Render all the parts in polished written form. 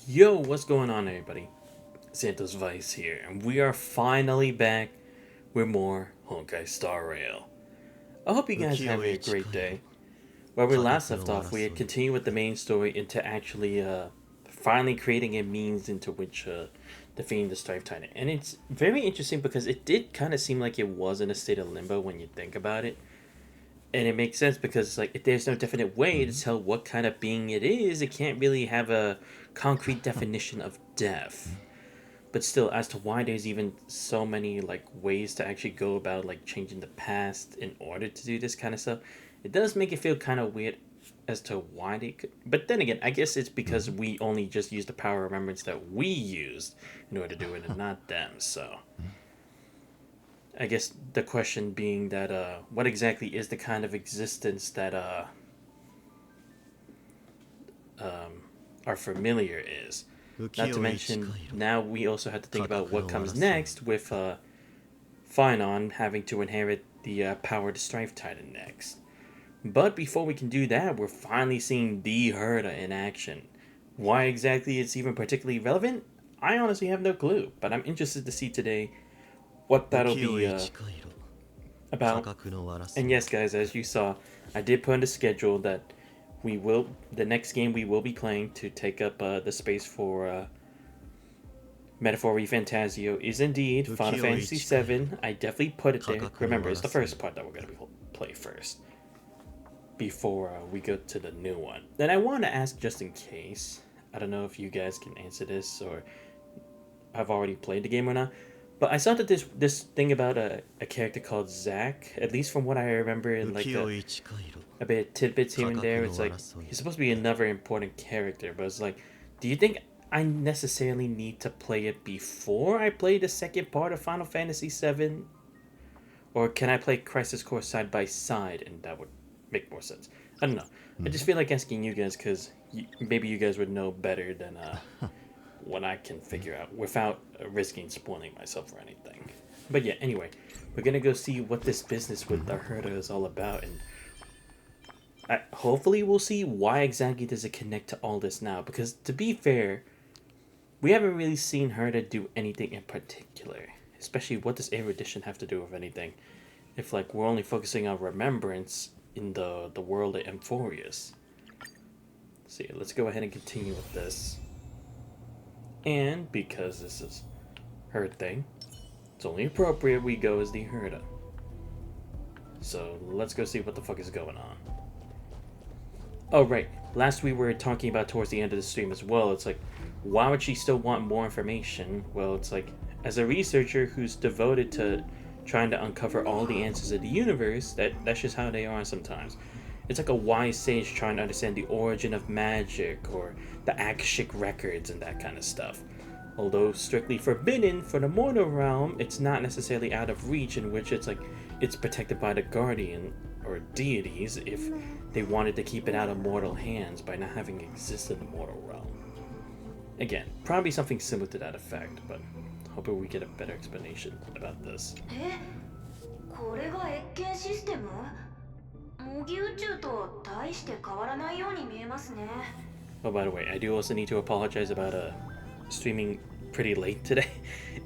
Yo, what's going on, everybody? Santos Vice here, and we are finally back with more Honkai Star Rail. I hope you guys have a great day. Where we last left off, we had continued with the main story into actually finally creating a means into which defeating the Strife Titan. And it's very interesting because it did kind of seem like it was in a state of limbo when you think about it. And it makes sense because like if there's no definite way to tell what kind of being it is, it can't really have a concrete definition of death. But still, as to why there's even so many like ways to actually go about like changing the past in order to do this kind of stuff, it does make it feel kind of weird as to why they could. But then again, I guess it's because we only just used the power of remembrance that we used in order to do it, and not them. So I guess the question being that what exactly is the kind of existence that our familiar is? Not to mention, now we also have to think about what comes next with Phynon having to inherit the power to Strife Titan next. But before we can do that, we're finally seeing the Herta in action. Why exactly it's even particularly relevant? I honestly have no clue, but I'm interested to see today what that'll be about. And yes, guys, as you saw, I did put on the schedule that the next game we will be playing to take up the space for Metaphor Refantasio is indeed Final Fantasy VII. I definitely put it there. Remember, it's the first part that we're going to play first before we go to the new one. Then I want to ask, just in case, I don't know if you guys can answer this or have already played the game or not, but I saw that this thing about a character called Zack, at least from what I remember in like a bit of tidbits here and there, it's like he's supposed to be another important character, but it's like, do you think I necessarily need to play it before I play the second part of Final Fantasy VII? Or can I play Crisis Core side by side and that would make more sense? I don't know. I just feel like asking you guys because maybe you guys would know better than what I can figure out without risking spoiling myself or anything. But yeah, anyway, we're gonna go see what this business with the Herta is all about, and hopefully we'll see why exactly does it connect to all this now, because to be fair, we haven't really seen Herta do anything in particular, especially what does erudition have to do with anything if like we're only focusing on remembrance in the world of Emphorius. See, let's go ahead and continue with this. And because this is her thing, it's only appropriate we go as the Herta. So let's go see what the fuck is going on. Oh right, last we were talking about towards the end of the stream as well, it's like, why would she still want more information? Well, it's like, as a researcher who's devoted to trying to uncover all the answers of the universe, that's just how they are sometimes. It's like a wise sage trying to understand the origin of magic or the Akashic records and that kind of stuff. Although strictly forbidden for the mortal realm, it's not necessarily out of reach, in which it's like it's protected by the guardian or deities if they wanted to keep it out of mortal hands by not having existed in the mortal realm. Again, probably something similar to that effect, but hoping we get a better explanation about this. これが越見システム？模擬宇宙と大して変わらないように見えますね。 Oh, by the way, I do also need to apologize about streaming pretty late today.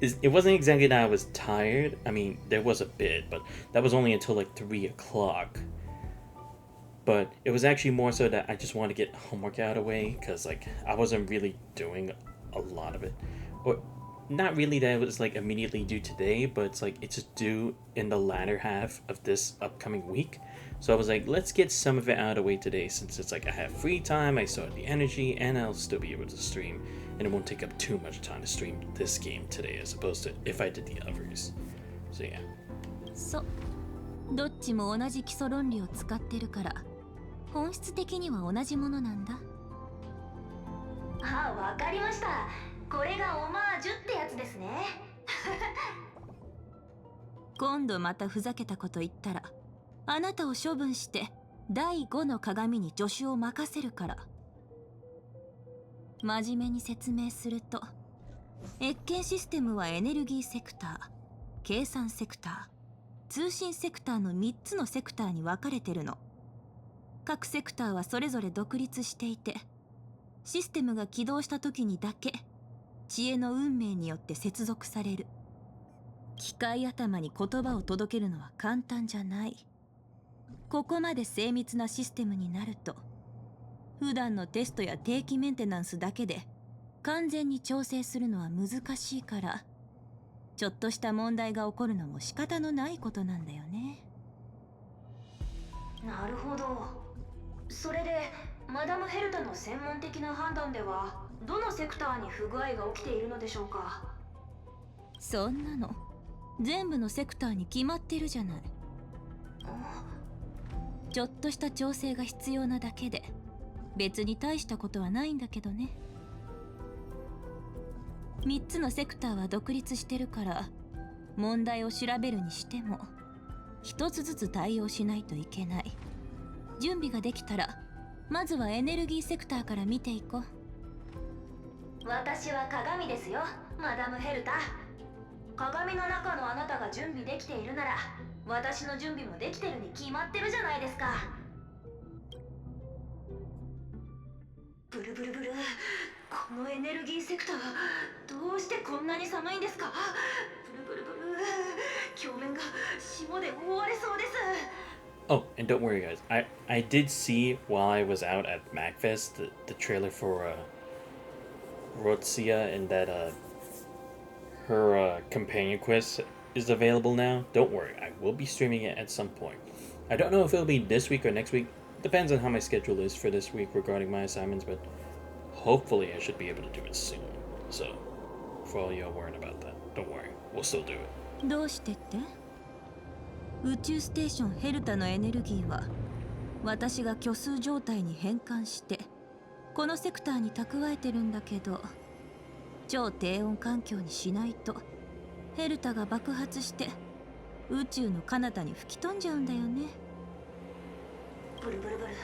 It wasn't exactly that I was tired. I mean, there was a bit, but that was only until like 3 o'clock. But it was actually more so that I just wanted to get homework out of the way, because like I wasn't really doing a lot of it. Or not really that it was like immediately due today, but it's like it's due in the latter half of this upcoming week. So I was like, let's get some of it out of the way today, since it's like I have free time, I still have the energy, and I'll still be able to stream, and it won't take up too much time to stream this game today as opposed to if I did the others. So yeah. そう、どっちも同じ基礎論理を使ってるから、本質的には同じものなんだ。あ、わかりました。これがオマージュってやつですね。今度またふざけたこと言ったら、あなたを処分して第5の鏡に助手を任せるから。真面目に説明すると、越見システムはエネルギーセクター、計算セクター、通信セクターの3つのセクターに分かれてるの。各セクターはそれぞれ独立していて、システムが起動した時にだけ知恵の運命によって接続される。機械頭に言葉を届けるのは簡単じゃない。ここまで精密なシステムになると、普段のテストや定期メンテナンスだけで完全に調整するのは難しいから、ちょっとした問題が起こるのも仕方のないことなんだよね。なるほど。それでマダム・ヘルタの専門的な判断ではどのセクターに不具合が起きているのでしょうか？そんなの全部のセクターに決まってるじゃない。ちょっとした調整が必要なだけで別に大したことはないんだけどね。3つのセクターは独立してるから、問題を調べるにしても1つずつ対応しないといけない。準備ができたらまずはエネルギーセクターから見ていこう。私は鏡ですよ、マダム・ヘルタ。鏡の中のあなたが準備できているなら、私の準備もできてるに決まってるじゃないですか。ブルブルブル、このエネルギーセクターどうしてこんなに寒いんですか？ブルブルブル、表面が霜で覆われそうです。Oh, and don't worry, guys. I did see while I was out at MacFest the trailer for Rotzia, and that her companion quest is available now. Don't worry, I will be streaming it at some point. I don't know if it'll be this week or next week. Depends on how my schedule is for this week regarding my assignments, but hopefully I should be able to do it soon. So, for all y'all worrying about that, don't worry, we'll still do it. どうしてって？宇宙ステーションヘルタのエネルギーは私が虚数状態に変換してこのセクターに蓄えてるんだけど、超低温環境にしないとヘルタが爆発して宇宙の彼方に吹き飛んじゃうんだよね。ブルブルブル。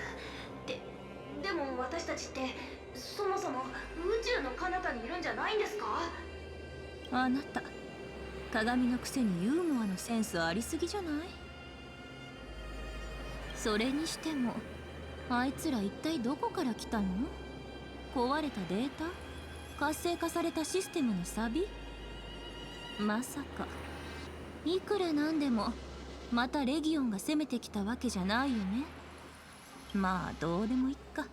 でも私たちってそもそも宇宙の彼方にいるんじゃないんですか？あなた鏡のくせにユーモアのセンスありすぎじゃない？それにしてもあいつら一体どこから来たの？壊れたデータ？活性化されたシステムのサビ？まさかいくらなんでもまたレギオンが攻めてきたわけじゃないよね。まあどうでもいっか。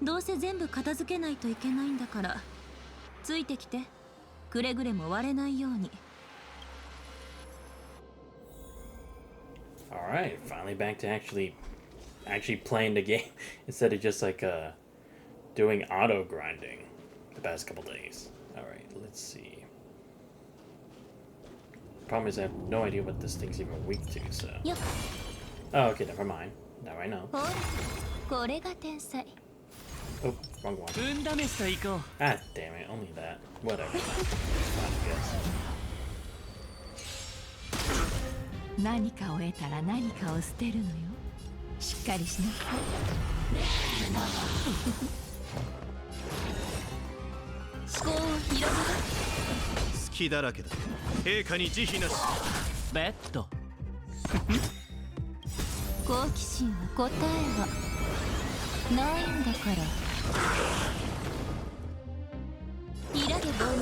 どうせ全部片付けないといけないんだから、ついてきて。くれぐれも割れないように。Alright, finally back to actually playing the game instead of just like doing auto grinding the past couple days. Alright, let's see. Problem is I have no idea what this thing's even weak to, so. Yep. Oh, okay, never mind. Now I know. これが天才。Oh, wrong one. Ah, damn it, only that. Whatever. Fine, I guess. 何かを得たら何かを捨てるのよ。しっかりしなさい。思考を広げる。隙だらけだ。陛下に慈悲なし。ベッド。好奇心は答えはないんだから。イラゲボマー、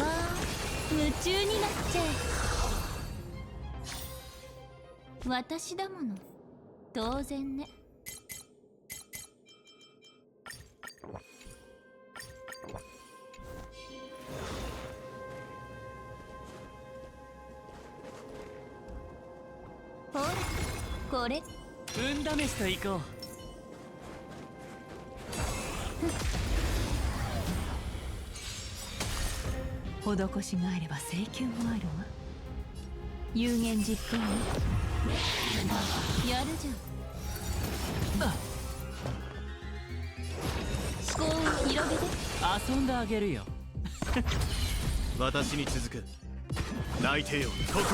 夢中になっちゃえ。私だもの、当然ね。ほら、これ。運試しと行こう。施しがあれば請求もあるわ。有言実行ね。やるじゃん。思考を広げて。遊んであげるよ。私に続く。泣いてよ、ここ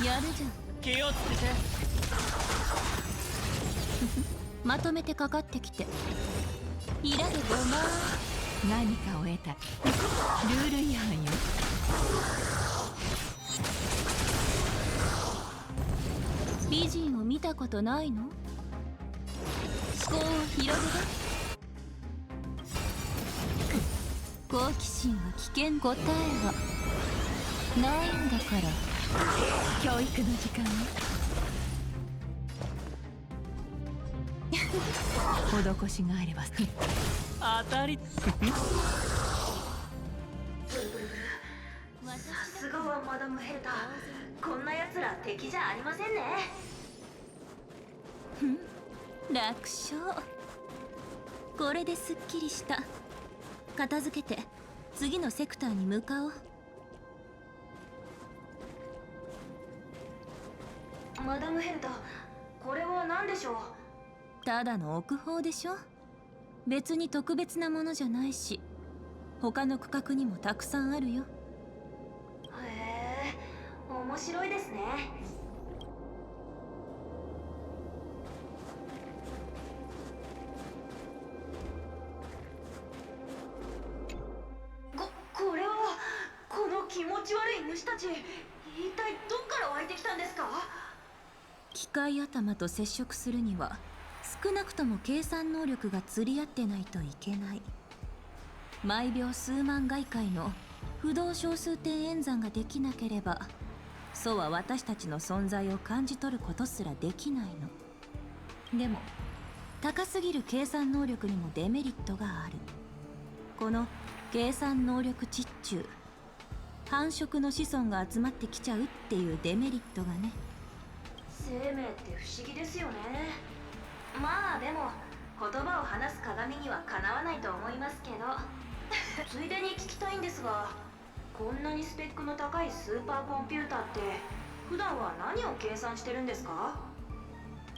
へ。やるじゃん。気をつけて。まとめてかかってきて。イラでごまー。何かを得た。ルール違反よ。美人を見たことないの？思考を広げて。好奇心は危険。答えはないんだから。教育の時間ね。施しがあれば当たりさすがはマダム・ヘルタ。こんな奴ら敵じゃありませんね。楽勝。これですっきりした。片付けて次のセクターに向かおう。マダム・ヘルタ、これは何でしょう。ただの奥砲でしょ。別に特別なものじゃないし、他の区画にもたくさんあるよ。へえ、面白いですね。これは、この気持ち悪い虫たち、一体どっから湧いてきたんですか？機械頭と接触するには少なくとも計算能力が釣り合ってないといけない。毎秒数万外界の不動小数点演算ができなければ、そうは私たちの存在を感じ取ることすらできないの。でも高すぎる計算能力にもデメリットがある。この計算能力窒中、繁殖の子孫が集まってきちゃうっていうデメリットがね。生命って不思議ですよね。まあでも言葉を話す鏡にはかなわないと思いますけどついでに聞きたいんですが、こんなにスペックの高いスーパーコンピューターって普段は何を計算してるんですか？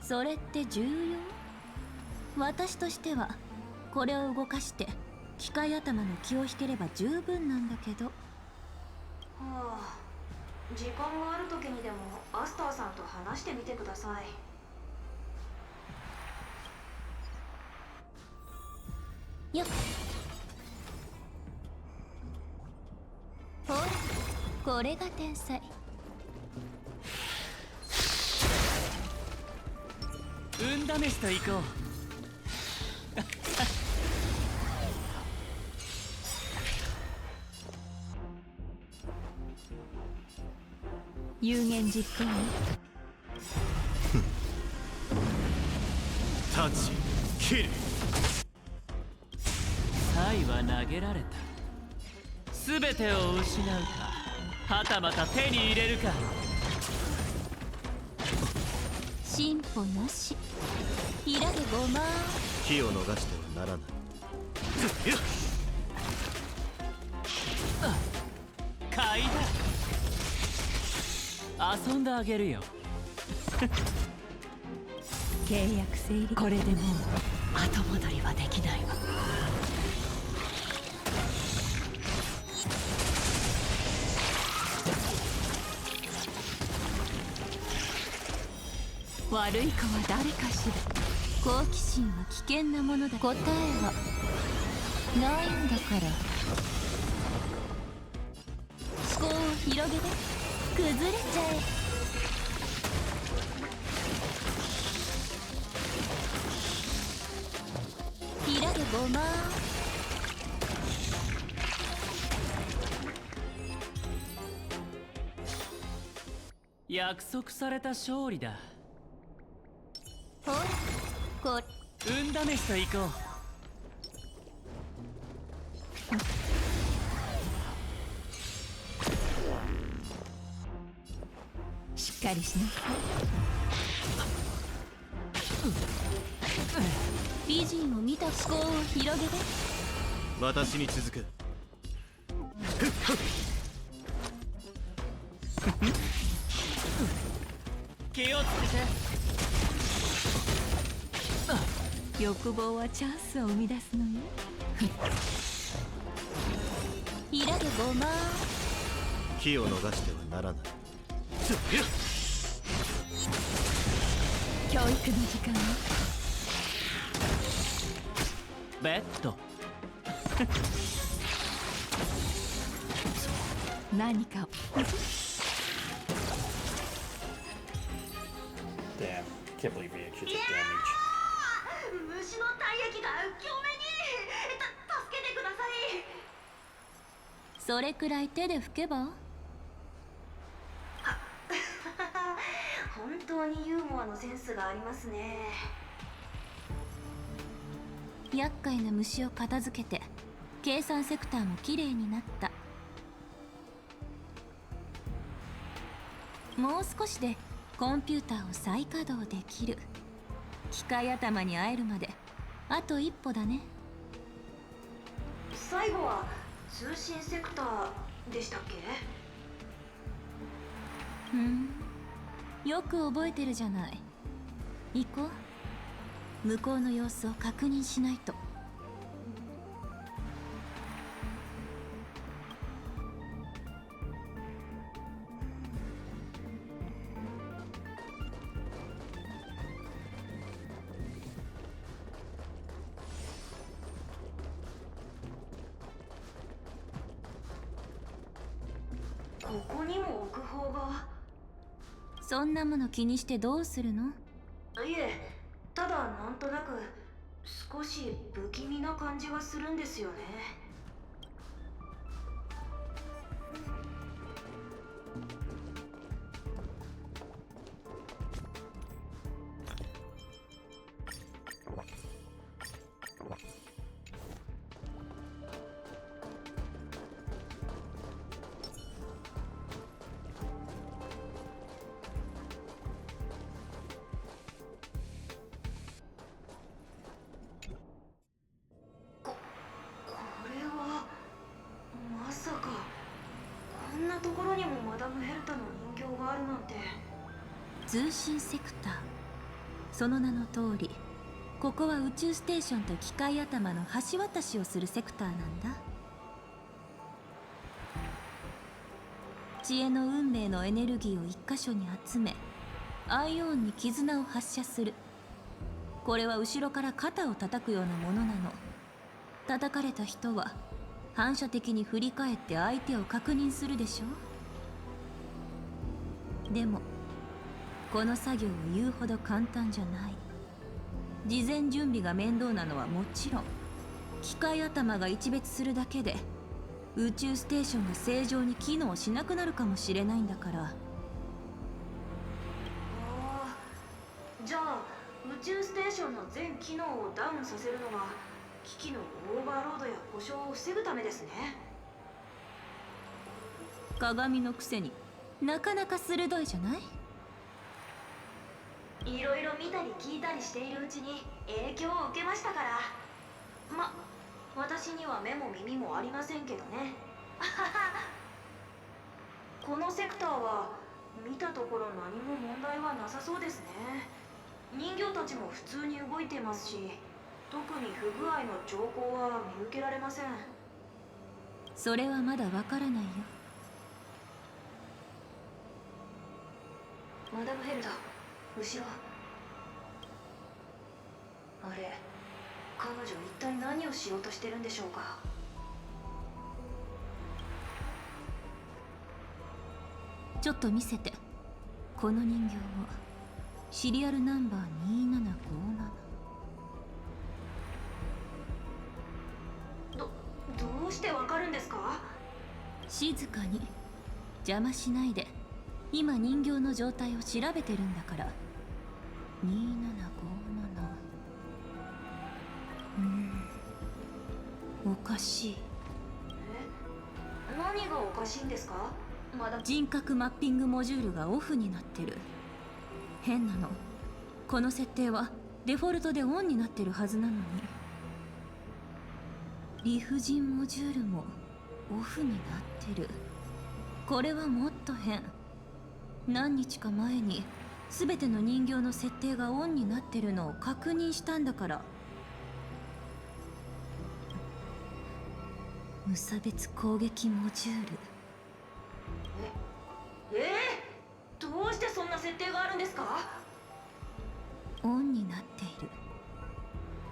それって重要？私としてはこれを動かして機械頭の気を引ければ十分なんだけど。はあ、時間がある時にでもアスターさんと話してみてください。よっ、ほら、これが天才。運試しと行こう。有言実行ね。タッチキル。サイは投げられた。全てを失うか、はたまた手に入れるか。進歩なし。ひらでごまー。機を逃してはならない。買いだ。遊んであげるよ。契約成立。これでもう後戻りはできないわ。悪い子は誰かしら。好奇心は危険なものだ。答えはないんだから。思考を広げて崩れちゃえ。ひらでごまー。約束された勝利だ。ほら、これ運試しと行こしっかりしなさい。美人を見た。思考を広げて。私に続く。気をつけて。欲望はチャンスを生み出すのよ。ひらでごまー。機を逃してはならない。教育の時間ね。ベッド。何かを。Damn, can't believe he actually took damage. 虫救命に助けてください。それくらい手で拭けば。本当にユーモアのセンスがありますね。厄介な虫を片付けて計算セクターもきれいになった。もう少しでコンピューターを再稼働できる。機械頭に会えるまであと一歩だね。最後は通信セクターでしたっけ？よく覚えてるじゃない。行こう。向こうの様子を確認しないと。ここにも奥方が。そんなもの気にしてどうするの？いえ、ただなんとなく少し不気味な感じがするんですよね。まさかこんなところにもマダム・ヘルタの人形があるなんて。通信セクター、その名の通り、ここは宇宙ステーションと機械頭の橋渡しをするセクターなんだ。知恵の運命のエネルギーを一箇所に集め、アイオンに絆を発射する。これは後ろから肩を叩くようなものなの。叩かれた人は反射的に振り返って相手を確認するでしょ。でもこの作業を言うほど簡単じゃない。事前準備が面倒なのはもちろん、機械頭が一別するだけで宇宙ステーションが正常に機能しなくなるかもしれないんだから。じゃあ宇宙ステーションの全機能をダウンさせるのが機器のオーバーロードや故障を防ぐためですね。鏡のくせになかなか鋭いじゃない。いろいろ見たり聞いたりしているうちに影響を受けましたから。私には目も耳もありませんけどね。このセクターは見たところ何も問題はなさそうですね。人形たちも普通に動いてますし、特に不具合の兆候は見受けられません。それはまだわからないよ。マダム・ヘルタ、後ろ。あれ、彼女一体何をしようとしてるんでしょうか。ちょっと見せて。この人形はシリアルナンバー2757。どうしてわかるんですか？静かに、邪魔しないで。今人形の状態を調べてるんだから。2757。おかしい。何がおかしいんですか？人格マッピングモジュールがオフになってる。変なの。この設定はデフォルトでオンになってるはずなのに。理不尽モジュールもオフになってる。これはもっと変。何日か前に全ての人形の設定がオンになってるのを確認したんだから。無差別攻撃モジュール。どうしてそんな設定があるんですか？オンになっている。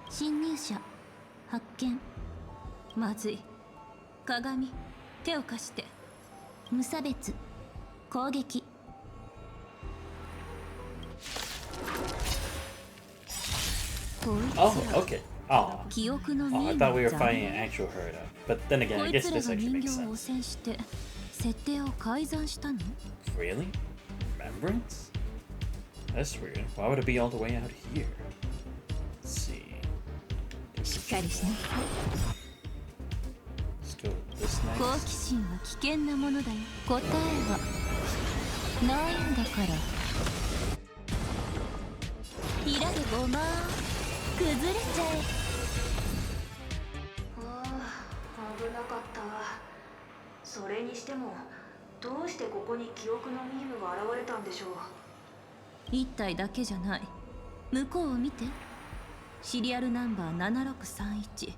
侵入者発見。まずい。鏡、手を貸して。無差別攻撃。こいつら、Oh, okay. Oh, 記憶の oh, ミ I ー thought we were ザ fighting an actual Herta. But then again, こ I い guess つら this が actually 人 makes 形を汚 sense. 染して設定を改ざんしたの？ Really? Remembrance? That's weird. Why would it be all the way out here? Let's see. しっかりしな Let's go with this 好 next. 奇心は危険なものだよ。答えはないんだから。ひらでごま崩れちゃえ。ああ、危なかった。それにしてもどうしてここに記憶のミームが現れたんでしょう。一体だけじゃない。向こうを見て。シリアルナンバー7631、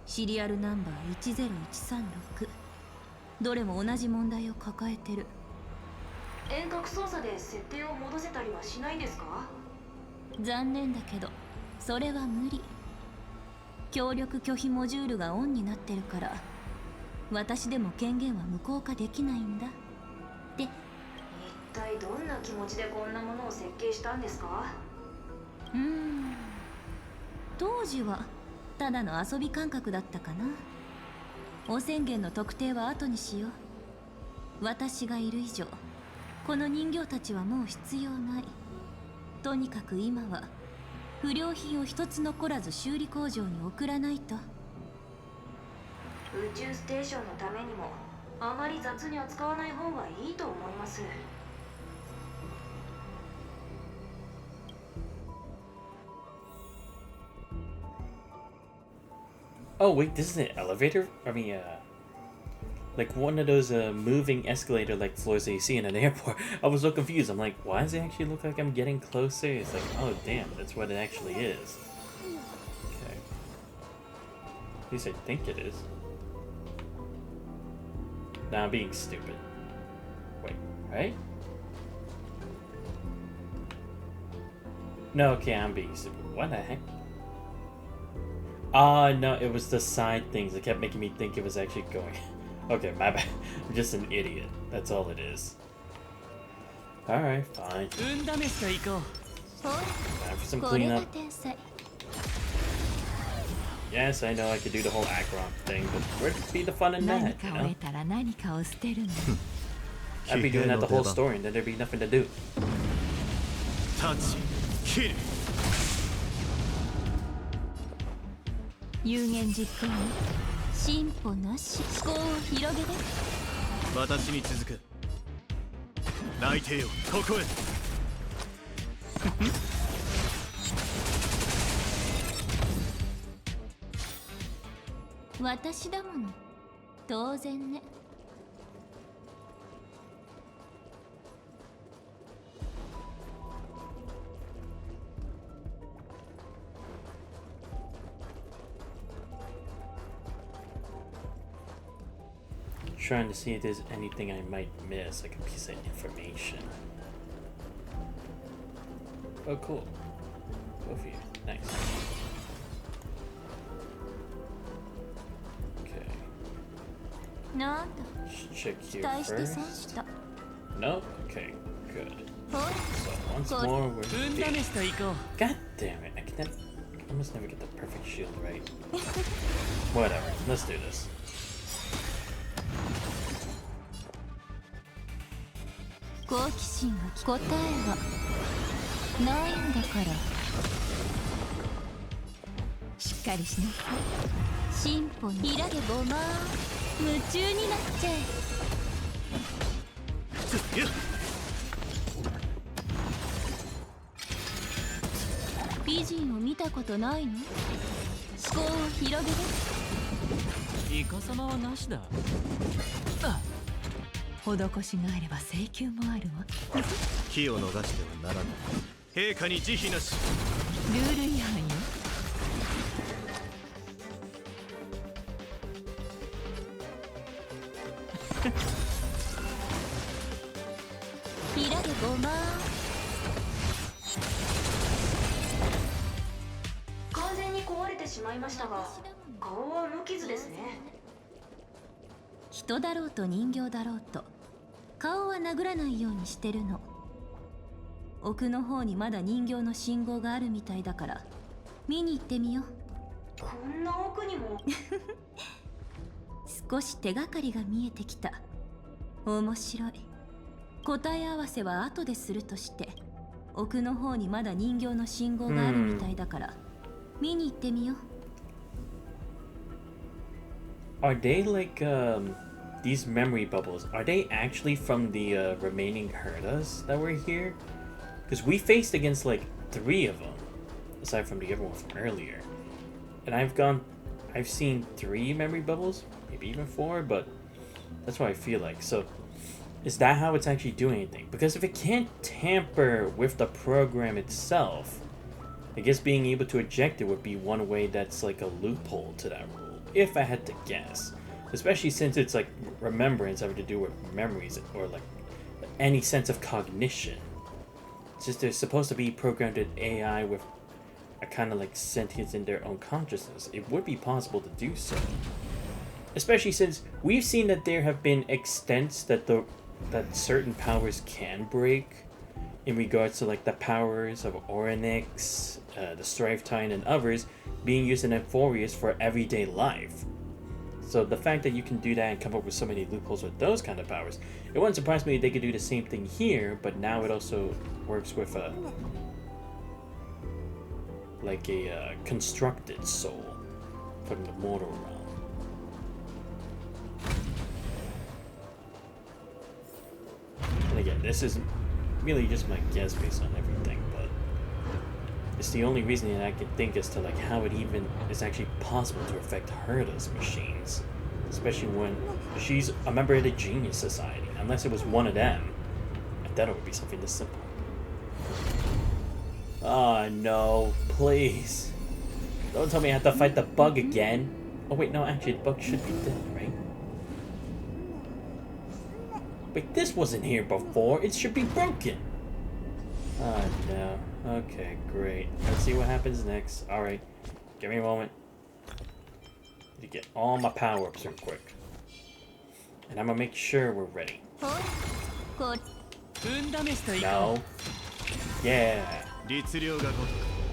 シリアルナンバー10136。どれも同じ問題を抱えてる。遠隔操作で設定を戻せたりはしないんですか？残念だけどそれは無理。協力拒否モジュールがオンになってるから、私でも権限は無効化できないんだ。で、一体どんな気持ちでこんなものを設計したんですか？当時はただの遊び感覚だったかな。汚染源の特定は後にしよう。私がいる以上この人形たちはもう必要ない。とにかく今は不良品を一つ残らず修理工場に送らないと。宇宙ステーションのためにもあまり雑に扱わない方がいいと思います。Oh, wait, this is an elevator? I mean, like one of those moving escalator like floors that you see in an airport. I was so confused. I'm like, why does it actually look like I'm getting closer? It's like, oh damn, that's what it actually is. Okay. At least I think it is. Nah, I'm being stupid. Wait, right? No, okay, I'm being stupid. What the heck? No, it was the side things that kept making me think it was actually going. Okay, my bad. I'm just an idiot. That's all it is. Alright, fine. 運試しと行こ Time for some これが cleanup. 天才。 Yes, I know I could do the whole Akron thing, but where'd be the fun in 何 that, か you を know? 得たら何かを捨てるの。 I'd be doing that the whole story and then there'd be nothing to do. タッチ切る。有言実行に進歩なし。思考を広げて。私に続く。内定よ、ここへ。私だもの。当然ね。Trying to see if there's anything I might miss, like a piece of information. Oh, cool. Both of you. Nice. Okay. なんだ。 Let's check 期 here 待して損 first. した。 Nope. Okay, good. ほら。 So once Good. more, う we're 運 dead. 試しと行こ God damn it! I can almost never get the perfect shield right. Whatever. Let's do this. 好奇心は答えはないんだから。しっかりしな。進歩にひらでごま夢中になっちゃえ。美人を見たことないの？思考を広げて。う。イカ様はなしだ。施しがあれば請求もあるわ。機を逃してはならない。陛下に慈悲なし。ルール違反よ。ひらでごま完全に壊れてしまいましたが、顔は無傷ですね。人だろうと人形だろうと顔は殴らないようにしてるの。奥の方にまだ人形の信号があるみたいだから見に行ってみよう。こんな奥にも。少し手がかりが見えてきた。面白い。答え合わせは後でするとして、奥の方にまだ人形の信号があるみたいだから、見に行ってみよう。Are they like these memory bubbles? Are they actually from the remaining Hertas that were here? Because we faced against like 3 of them, aside from the other one from earlier. And I've seen 3 memory bubbles, maybe even 4, but that's what I feel like. So, is that how it's actually doing anything? Because if it can't tamper with the program itself, I guess being able to eject it would be one way that's like a loophole to that rule, if I had to guess. Especially since it's like remembrance having to do with memories or like any sense of cognition. Since they're supposed to be programmed in AI with a kind of like sentience in their own consciousness, it would be possible to do so. Especially since we've seen that there have been extents that certain powers can break, in regards to like the powers of Orynyx, the Strife Titan, and others being used in Euphorius for everyday life. So the fact that you can do that and come up with so many loopholes with those kind of powers, it wouldn't surprise me if they could do the same thing here, but now it also works with a constructed soul from the mortal realm. And again, this is really just my guess based on everything, but it's the only reason that I can think as to like how it even is actually possible to affect Herta's machines, especially when she's a member of the Genius Society. Unless it was one of them, I thought it would be something this simple. Oh no, please. Don't tell me I have to fight the bug again. Oh wait, no, actually the bug should be dead, right? Wait, this wasn't here before. It should be broken. Oh no. Okay, great. Let's see what happens next. Alright. Give me a moment. To get all my power-ups real quick. And I'm gonna make sure we're ready. No. Yeah.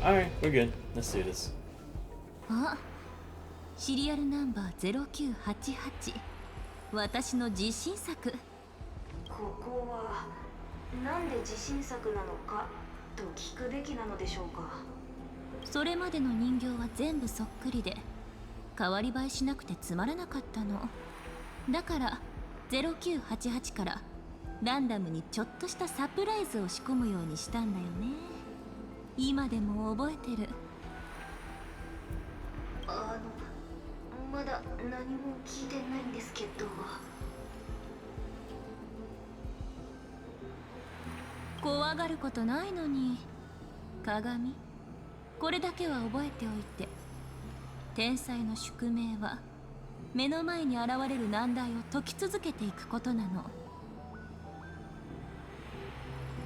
Alright, we're good. Let's do this. あ、シリアルナンバー0988。私の自信作。ここはなんで自信作なのかと聞くべきなのでしょうか。それまでの人形は全部そっくりで、代わり映えしなくてつまらなかったの。だから0988からランダムにちょっとしたサプライズを仕込むようにしたんだよね。今でも覚えてる。まだ何も聞いてないんですけど。怖がることないのに。鏡、これだけは覚えておいて。天才の宿命は目の前に現れる難題を解き続けていくことなの。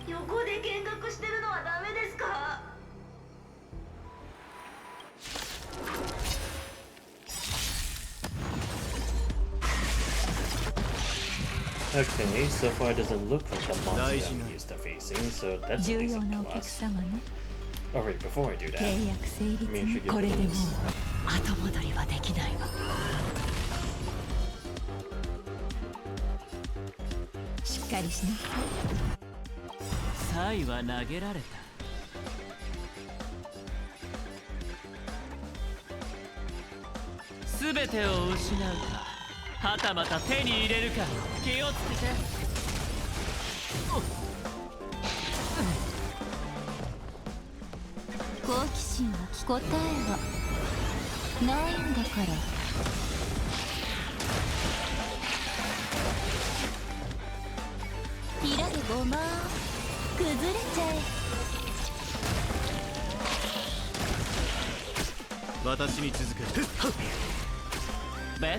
横で見学してるのはダメですか？ Okay, so far it doesn't look like the monster I'm used to facing, so that's a decent plus. Alright, before I do that, 契約成立 let me に actually これ get でもう this. 後戻りはできないわ。しっかりしなサイは投げられた。すべてを失うか、はたまた手に入れるか、気をつけて。好奇心は答えはないんだから。平でごまん崩れちゃえ。私に続く。べっ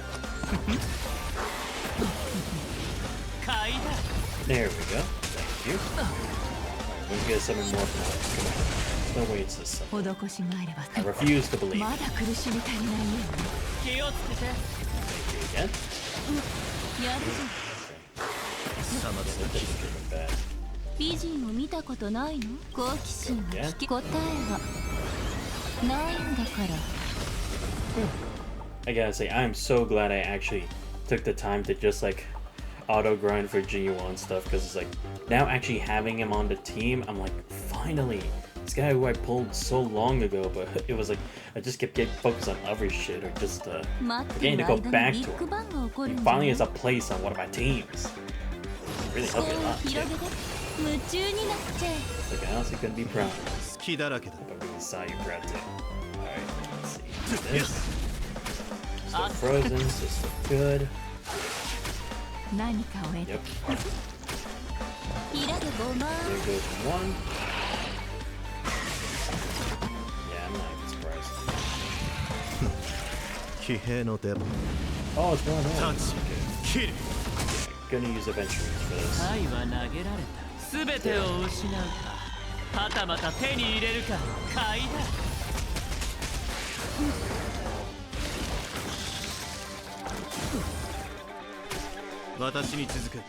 買いだ。 There we go. Thank you. Alright, we'll get something more from this. Come on. No way it's this simple. 施しがあれば I refuse to believe. まだ苦しみ足りないよ。気をつけて。 Thank you again. やるぞ。 This is getting bad. 美人を見たことないの？好奇心は聞き答えはないんだから。I gotta say, I'm so glad I actually took the time to just like auto grind for G1 stuff, because it's like now actually having him on the team, I'm like, finally, this guy who I pulled so long ago, but it was like I just kept getting focused on other shit or just forgetting to go back to him. He finally has a place on one of my teams. It really helped me a lot. Too. Like, I honestly couldn't be proud. 好きだらけだ But we saw you proud too. Alright, let's see. This. Still frozen, so still good. 何かを得た Yep. There goes one. Yeah, I'm not even surprised. 騎兵の出番 Oh, it's going タ on. ッチキル Gonna use adventurers for this. 愛は投げられた全てを失うかはたまた手に入れるか買いだ私に続く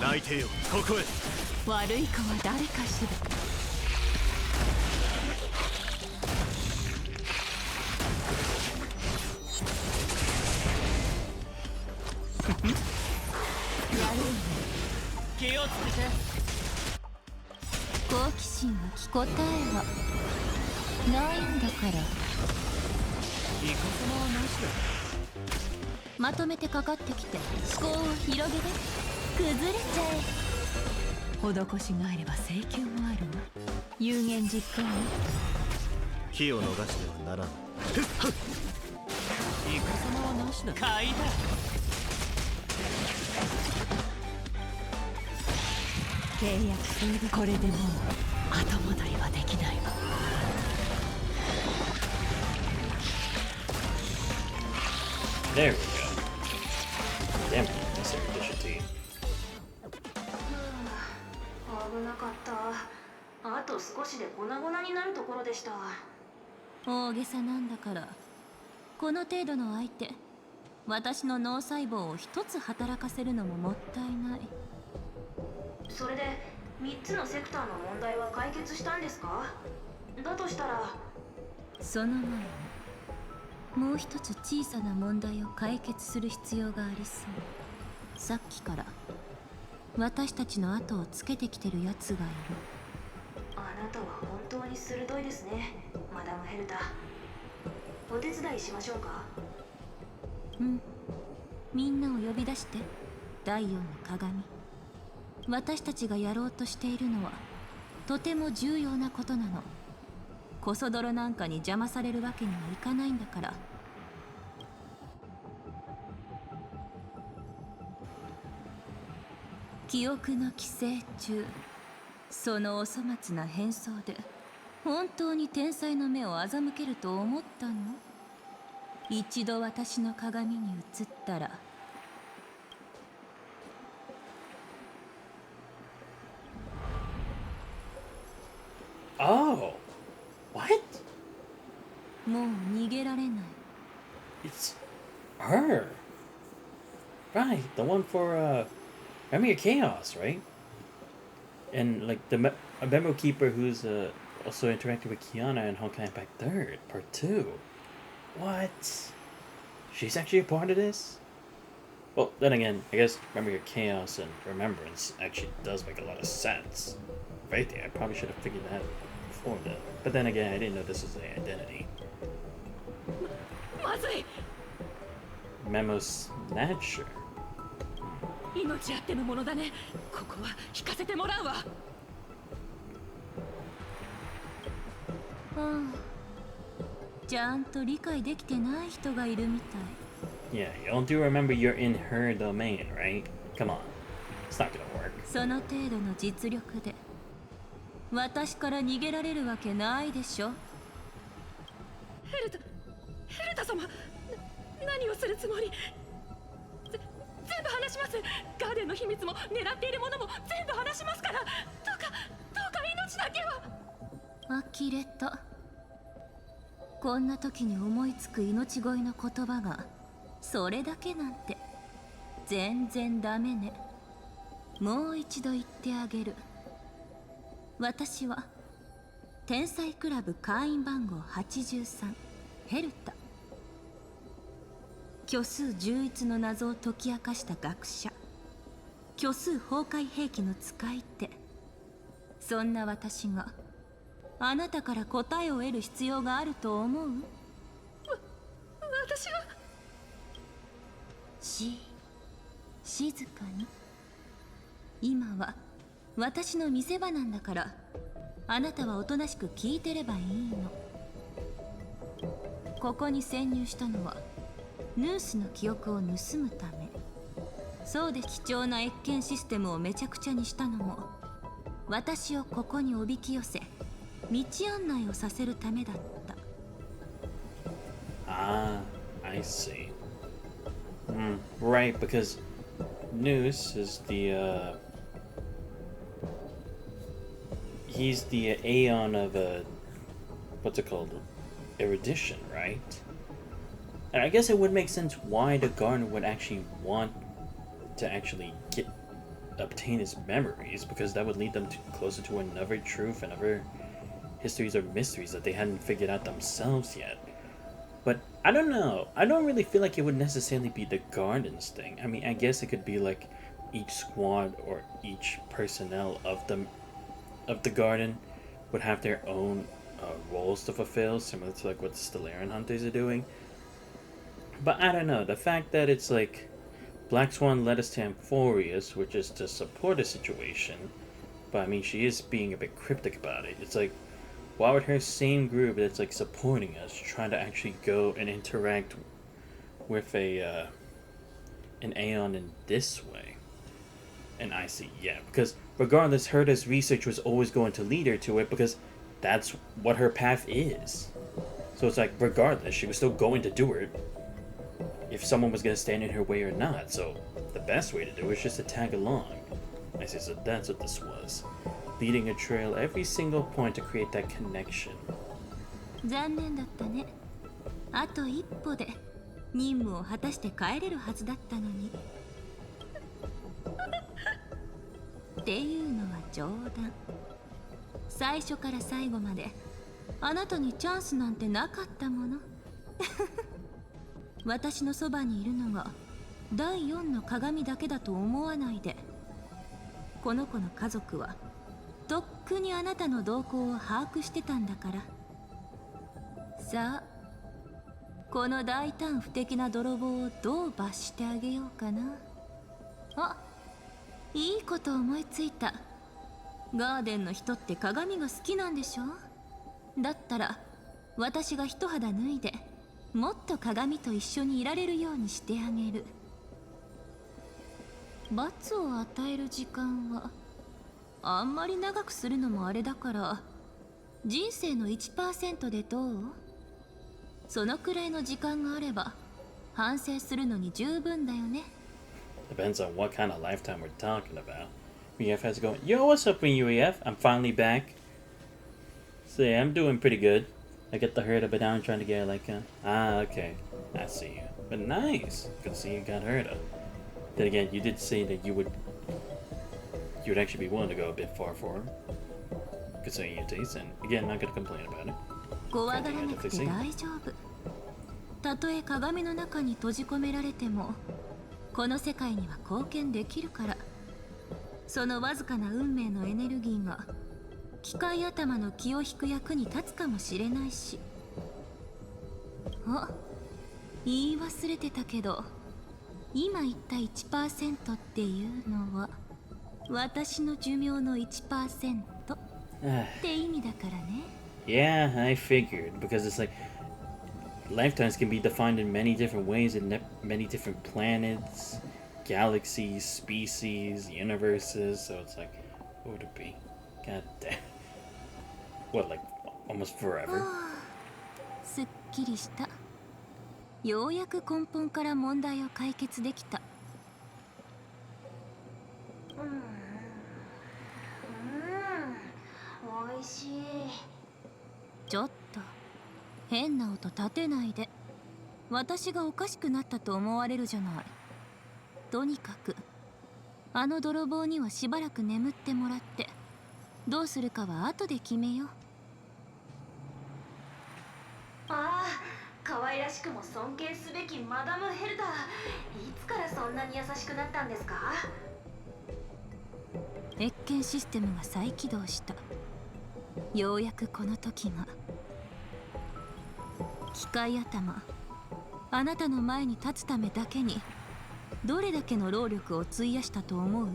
内定よここへ悪い子は誰かしら気をつけて好奇心は答えはないんだから。イカ様はなしだまとめてかかってきて思考を広げて崩れちゃ施しがあれば請求もあるわ有言実行ね機を逃してはならぬイカ様はなしだ買いだ契約するこれでもう後戻りはできないわ There we go. Damn it, that's efficiency. 危なかったあと少しで粉々になるところでした大げさなんだから。この程度の相手、私の脳細胞を一つ働かせるのももったいない。それで3つのセクターの問題は解決したんですかだとしたらその前にもう一つ小さな問題を解決する必要がありそう。さっきから私たちの後をつけてきてるやつがいる。あなたは本当に鋭いですねマダム・ヘルタお手伝いしましょうかうん、みんなを呼び出して。第4の鏡。私たちがやろうとしているのはとても重要なことなの。コソ泥なんかに邪魔されるわけにはいかないんだから。記憶の寄生虫、そのお粗末な変装で本当に天才の目を欺けると思ったの？一度私の鏡に映ったらOh! What? もう逃げられない。 It's her. Right, the one for Remember Chaos, right? And like a memo keeper who's also interacted with Kiana in Honkai Impact 3rd, Part 2. What? She's actually a part of this? Well, then again, I guess Remember Chaos and Remembrance actually does make a lot of sense. Right there, I probably should have figured that before that. But then again, I didn't know this was the identity. まずい Memo Snatcher. 命あってのものだねここは引かせてもらうわちゃんと理解できてない人がいるみたい。 Yeah, you don't do remember you're in her domain, right? Come on. It's not gonna work. その程度の実力で私から逃げられるわけないでしょ。ヘルタ様何をするつもり全部話しますガーデンの秘密も狙っているものも全部話しますからどうか命だけは呆れた。こんな時に思いつく命乞いの言葉がそれだけなんて全然ダメね。もう一度言ってあげる。私は天才クラブ会員番号83ヘルタ。虚数11の謎を解き明かした学者、虚数崩壊兵器の使い手。そんな私があなたから答えを得る必要があると思う？私は静かに。今は私の見せ場なんだから、あなたはおとなしく聞いてればいいの。ここに潜入したのはヌースの記憶を盗むため。そうで貴重な越見システムをめちゃくちゃにしたのも、私をここにおびき寄せ道案内をさせるためだった。I see. Right, because Noose is he's the Aeon of what's it called? Erudition, right? And I guess it would make sense why the Garden would actually want to actually obtain his memories, because that would lead them closer to another truth and other histories or mysteries that they hadn't figured out themselves yet. But I don't know. I don't really feel like it would necessarily be the Garden's thing. I mean, I guess it could be like each squad or each personnel of the Garden would have their own roles to fulfill, similar to like what the Stellarian Hunters are doing. But I don't know. The fact that it's like Black Swan led us to Amphorius, which is to support the situation. But I mean, she is being a bit cryptic about it. It's like, why would her same group that's like supporting us try to actually go and interact with an Aeon in this way? And I see, yeah, because regardless, Herta's research was always going to lead her to it, because that's what her path is. So it's like, regardless, she was still going to do it if someone was going to stand in her way or not. So the best way to do it is just to tag along. I see, so that's what this was. Leading a trail every single point to create that connection. 残念だったね。あと一歩で任務を果たして帰れるはずだったのに。っていうのは冗談。最初から最後まであなたにチャンスなんてなかったもの。私のそばにいるのが第4の鏡だけだと思わないで。この子の家族はとっくにあなたの動向を把握してたんだから。さあ、この大胆不敵な泥棒をどう罰してあげようかな。あ、いいこと思いついた。ガーデンの人って鏡が好きなんでしょ？だったら私が一肌脱いでもっと鏡と一緒にいられるようにしてあげる。罰を与える時間はあんまり長くするのもあれだから、人生の 1% でどう？そのくらいの時間があれば反省するのに十分だよね。Depends on what kind of lifetime we're talking about. UEF has going, yo, what's up in UEF? I'm finally back. So yeah, I'm doing pretty good. I get the Herta, but now I'm trying to get like okay. I see you. But nice. Good to see you got Herta. Then again, you did say that you would actually be willing to go a bit far for her. Considering your taste, and again, not gonna complain about it. 怖がらなくて大丈夫。たとえ鏡の中に閉じ込められてもこの世界には貢献できるから。そのわずかな運命のエネルギーが機械頭の気を引く役に立つかもしれないし。あ、言い忘れてたけど、今言った 1% っていうのは私の寿命の 1% って意味だからね。Yeah, I figured, because it's like lifetimes can be defined in many different ways in many different planets, galaxies, species, universes. So it's like, what would it be? God damn. What, like almost forever? すっきりした。ようやく根本から問題を解決できた。おいしい。ちょっと変な音立てないで。私がおかしくなったと思われるじゃない。とにかくあの泥棒にはしばらく眠ってもらって、どうするかは後で決めよう。ああ、可愛愛らしくも尊敬すべきマダム・ヘルタ、いつからそんなに優しくなったんですか？越見システムが再起動した。ようやくこの時が。機械頭、あなたの前に立つためだけにどれだけの労力を費やしたと思う？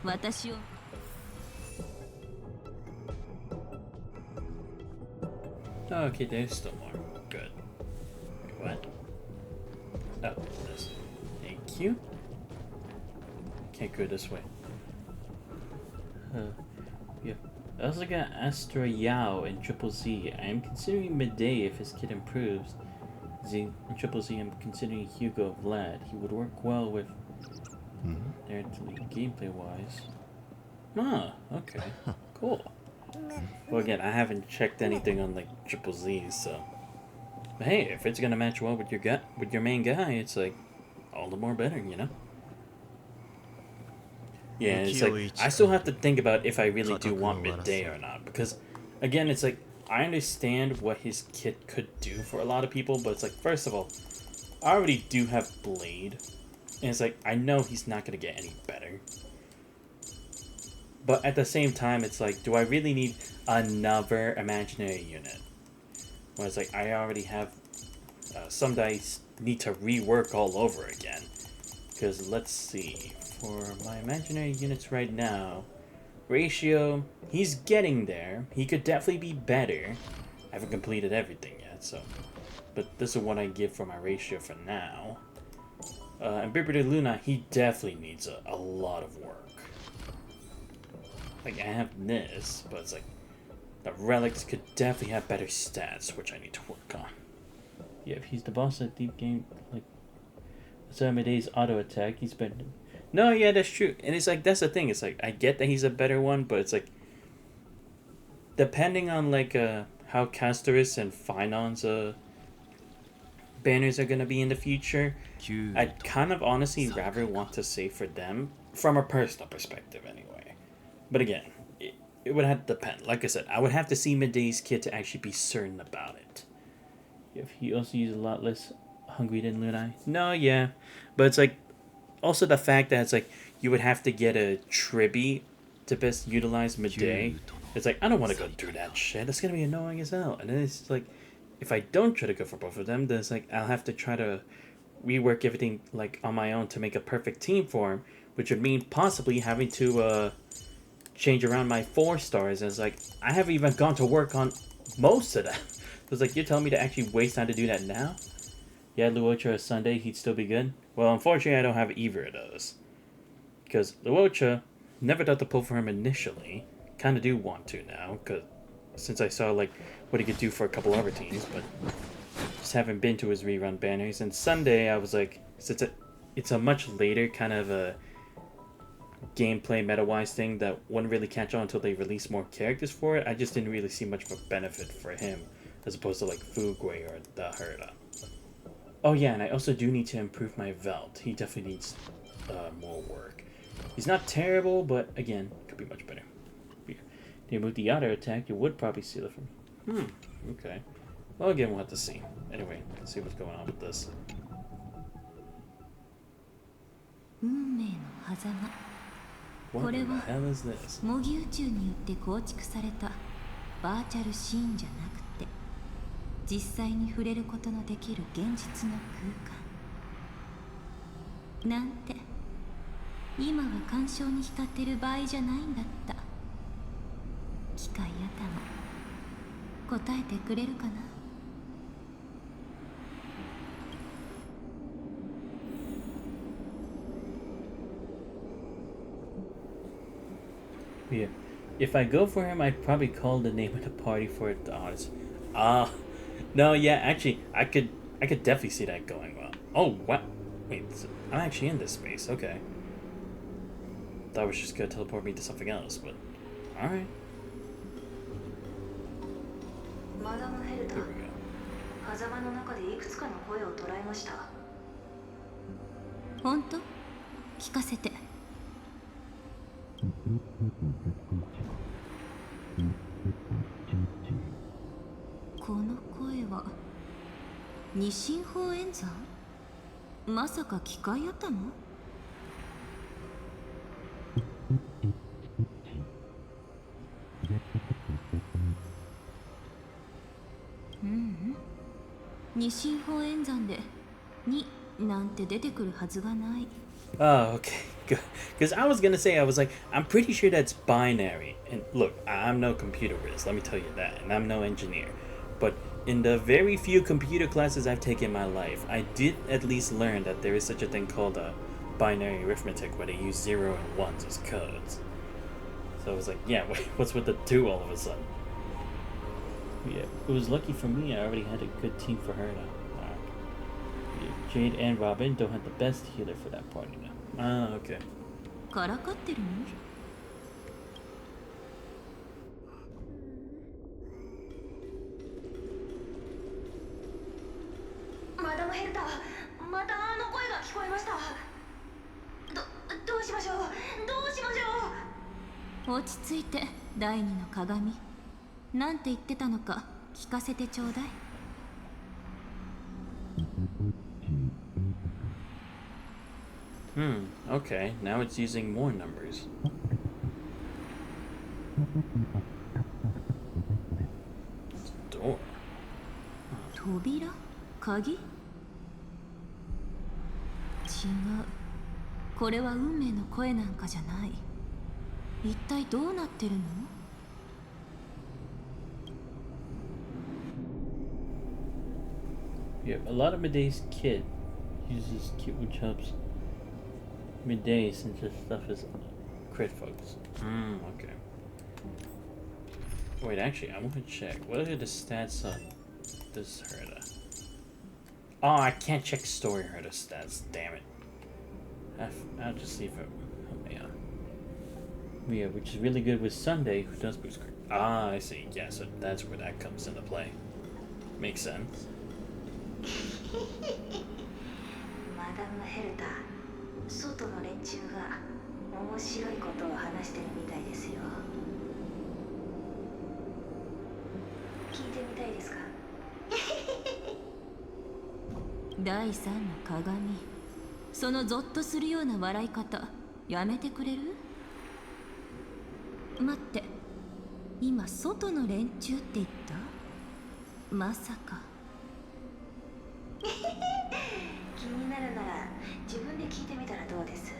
私を。Okay, there's still more. Good. Wait, what? Oh, this. Thank you. Can't go this way. Yeah. I also got Astra Yao in Triple Z. I am considering Midday if his kit improves. In Triple Z, I'm considering Hugo Vlad. He would work well with their gameplay wise. Ah, okay. Cool. Well, again, I haven't checked anything on like Triple Z, so. But hey, if it's gonna match well with your main guy, it's like all the more better, you know. Yeah, it's like I still have to think about if I really do want Midday or not, because again, it's like I understand what his kit could do for a lot of people, but it's like, first of all, I already do have Blade, and it's like I know he's not gonna get any better. But at the same time, it's like, do I really need another imaginary unit? Well, it's like I already have some dice need to rework all over again. Because let's see, for my imaginary units right now, ratio, he's getting there. He could definitely be better. I haven't completed everything yet, so. But this is what I give for my ratio for now. And Bibber Luna, he definitely needs a lot of work. Like, I have this, but it's like, the relics could definitely have better stats, which I need to work on. Yeah, if he's the boss at deep game, like, Miday's auto attack, he's better. No, yeah, that's true. And it's like, that's the thing. It's like, I get that he's a better one, but it's like, depending on like how Castorus and Finon's banners are gonna be in the future, I'd kind of honestly rather want to say for them, from a personal perspective anyway. But again, it would have to depend. Like I said, I would have to see Midday's kit to actually be certain about it. If he also uses a lot less hungry than Lunai. No, yeah. But it's like, also the fact that it's like, you would have to get a Tribby to best utilize Midday. It's like, I don't want to go through that shit. That's going to be annoying as hell. And then it's like, if I don't try to go for both of them, then it's like, I'll have to try to rework everything like on my own to make a perfect team for him, which would mean possibly having to change around my 4 stars. As like, I haven't even gone to work on most of them. So it's like, you're telling me to actually waste time to do that now? Yeah, Luocha Sunday, he'd still be good. Well, unfortunately, I don't have either of those. Because Luocha, never thought to pull for him initially. Kind of do want to now, because since I saw like what he could do for a couple other teams, but just haven't been to his rerun banners. And Sunday, I was like, since it's a much later kind of a gameplay meta-wise thing that wouldn't really catch on until they release more characters for it, I just didn't really see much of a benefit for him as opposed to like Fugui or the Herta. Oh yeah, and I also do need to improve my Velt. He definitely needs more work. He's not terrible, but again, could be much better. Yeah. They move the auto attack, you would probably steal it from me. Okay. Well, again, we'll have to see. Anyway, let's see what's going on with this. 運命の狭間。 What これ the は hell is this? 模擬宇宙によって構築されたバーチャルシーンじゃなくて、実際に触れることのできる現実の空間なんて、今は干渉に浸ってる場合じゃないんだった。機械頭、答えてくれるかな。 Yeah. If I go for him, I'd probably call the name of the party for it. No, yeah, actually, I could definitely see that going well. Oh, what? Wait, so I'm actually in this space. Okay. Thought it was just gonna teleport me to something else, but all right. マダム・ヘルタ、 Here we go. 狭間の中でいくつかの声を捉えました。本当？聞かせて。 この声は二進法演算？まさか機械頭？うん、二進法演算で2なんて出てくるはずがない。 Oh, okay, good. Because I was gonna say, I was like, I'm pretty sure that's binary. And look, I'm no computer whiz, let me tell you that, and I'm no engineer. But in the very few computer classes I've taken in my life, I did at least learn that there is such a thing called a binary arithmetic, where they use 0 and 1s as codes. So I was like, yeah, wait, what's with the 2 all of a sudden? Yeah, it was lucky for me, I already had a good team for her now. Jade and Robin don't have the best healer for that party now. Ah, okay. からかってるの？マダムヘルタ、またあの声が聞こえました。どうしましょう、どうしましょう。落ち着いて、第二の鏡。なんて言ってたのか聞かせてちょうだい。Okay, now it's using more numbers. Door. 扉？鍵？違う。これは運命の声なんかじゃない。一体どうなってるのYeah, a lot of Midday's kit uses kit which helps Midday since this stuff is crit focus. Okay. Wait, actually, I want to check. What are the stats on this Herta? Oh, I can't check story Herta stats. Damn it. I'll just see if it. Oh, yeah. Yeah, which is really good with Sunday, who does boost crit. Ah, I see. Yeah, so that's where that comes into play. Makes sense. マダムヘルタ、外の連中が面白いことを話してるみたいですよ。聞いてみたいですか？第三の鏡。そのゾッとするような笑い方やめてくれる？待って、今外の連中って言った？まさか。気になるなら自分で聞いてみたらどうです？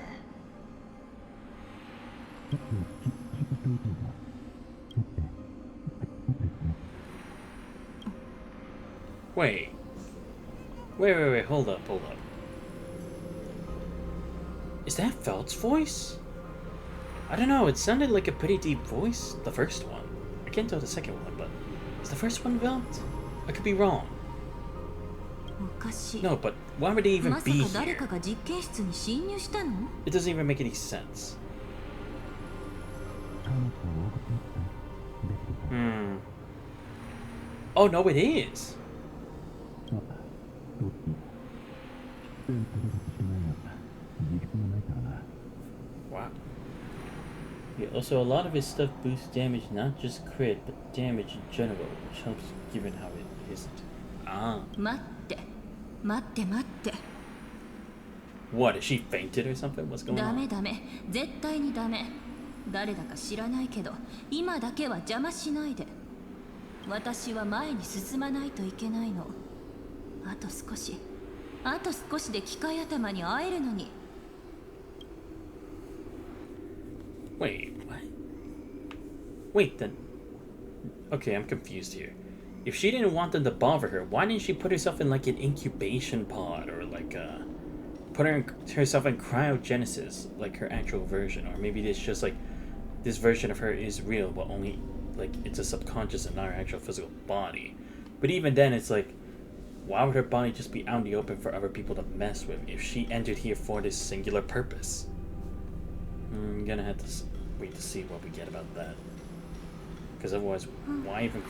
Wait, hold up. Is that Felt's voice? I don't know, it sounded like a pretty deep voice, the first one. I can't tell the second one, but is the first one Felt? I could be wrong. おかしい。 No, but why would they even まさ be か誰 here? かが実験室に侵入したの？ It doesn't even make any sense. Oh, no, it is. Wow. Yeah, also, a lot of his stuff boosts damage, not just crit, but damage in general, which helps given how it isn't. Ah. 待って。 What, is she fainted or something? What's going ダ on? メ絶対にダメ。誰だか知らないけど今だけは邪魔しないで。私は前に進まないといけないの。あと少しで機械頭に会えるのに。 Wait, what? Wait, then... Okay, I'm confused here. If she didn't want them to bother her, why didn't she put herself in like an incubation pod or like put herself in cryogenesis, like her actual version? Or maybe it's just like this version of her is real, but only like it's a subconscious and not her actual physical body. But even then, it's like, why would her body just be out in the open for other people to mess with if she entered here for this singular purpose? I'm gonna have to wait to see what we get about that. Because otherwise, why even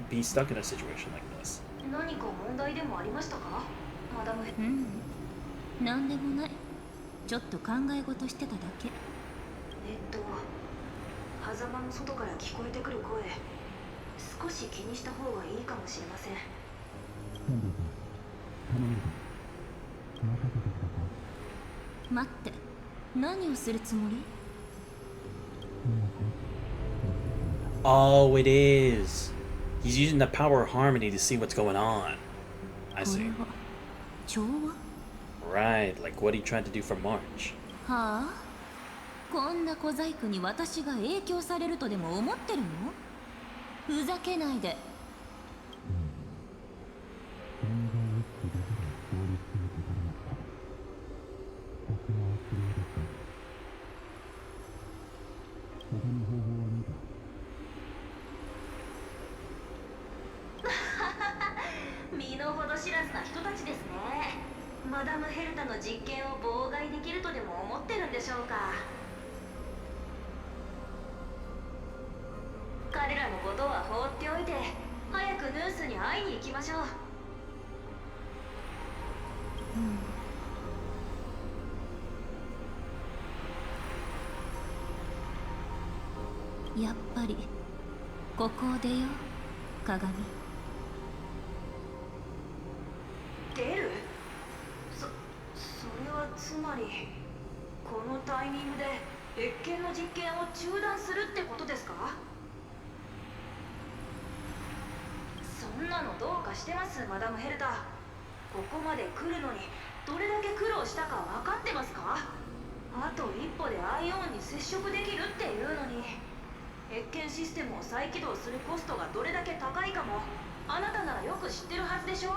be stuck in a situation like this? 何か問題でもありましたか？マダムヘルタ。なんでもない。ちょっと考え事してただけ。狭間の外から聞こえてくる声、少し気にした方がいいかもしれません。待って、何をするつもり？ Oh, it is. He's using the power of harmony to see what's going on. I これ see. は調和？ Right, like what he tried to do for March. はあ？こんな小細工に私が影響されるとでも思ってるの？ふざけないで。身の程知らずな人たちですね。マダム・ヘルタの実験を妨害できるとでも思ってるんでしょうか。彼らのことは放っておいて、早くヌースに会いに行きましょう。やっぱりここを出よう、鏡。出る？それはつまりこのタイミングで越見の実験を中断するってことですか？そんなのどうかしてます、マダム・ヘルタ。ここまで来るのにどれだけ苦労したか分かってますか？あと一歩でアイオンに接触できるっていうのに、越見システムを再起動するコストがどれだけ高いかもあなたならよく知ってるはずでしょ。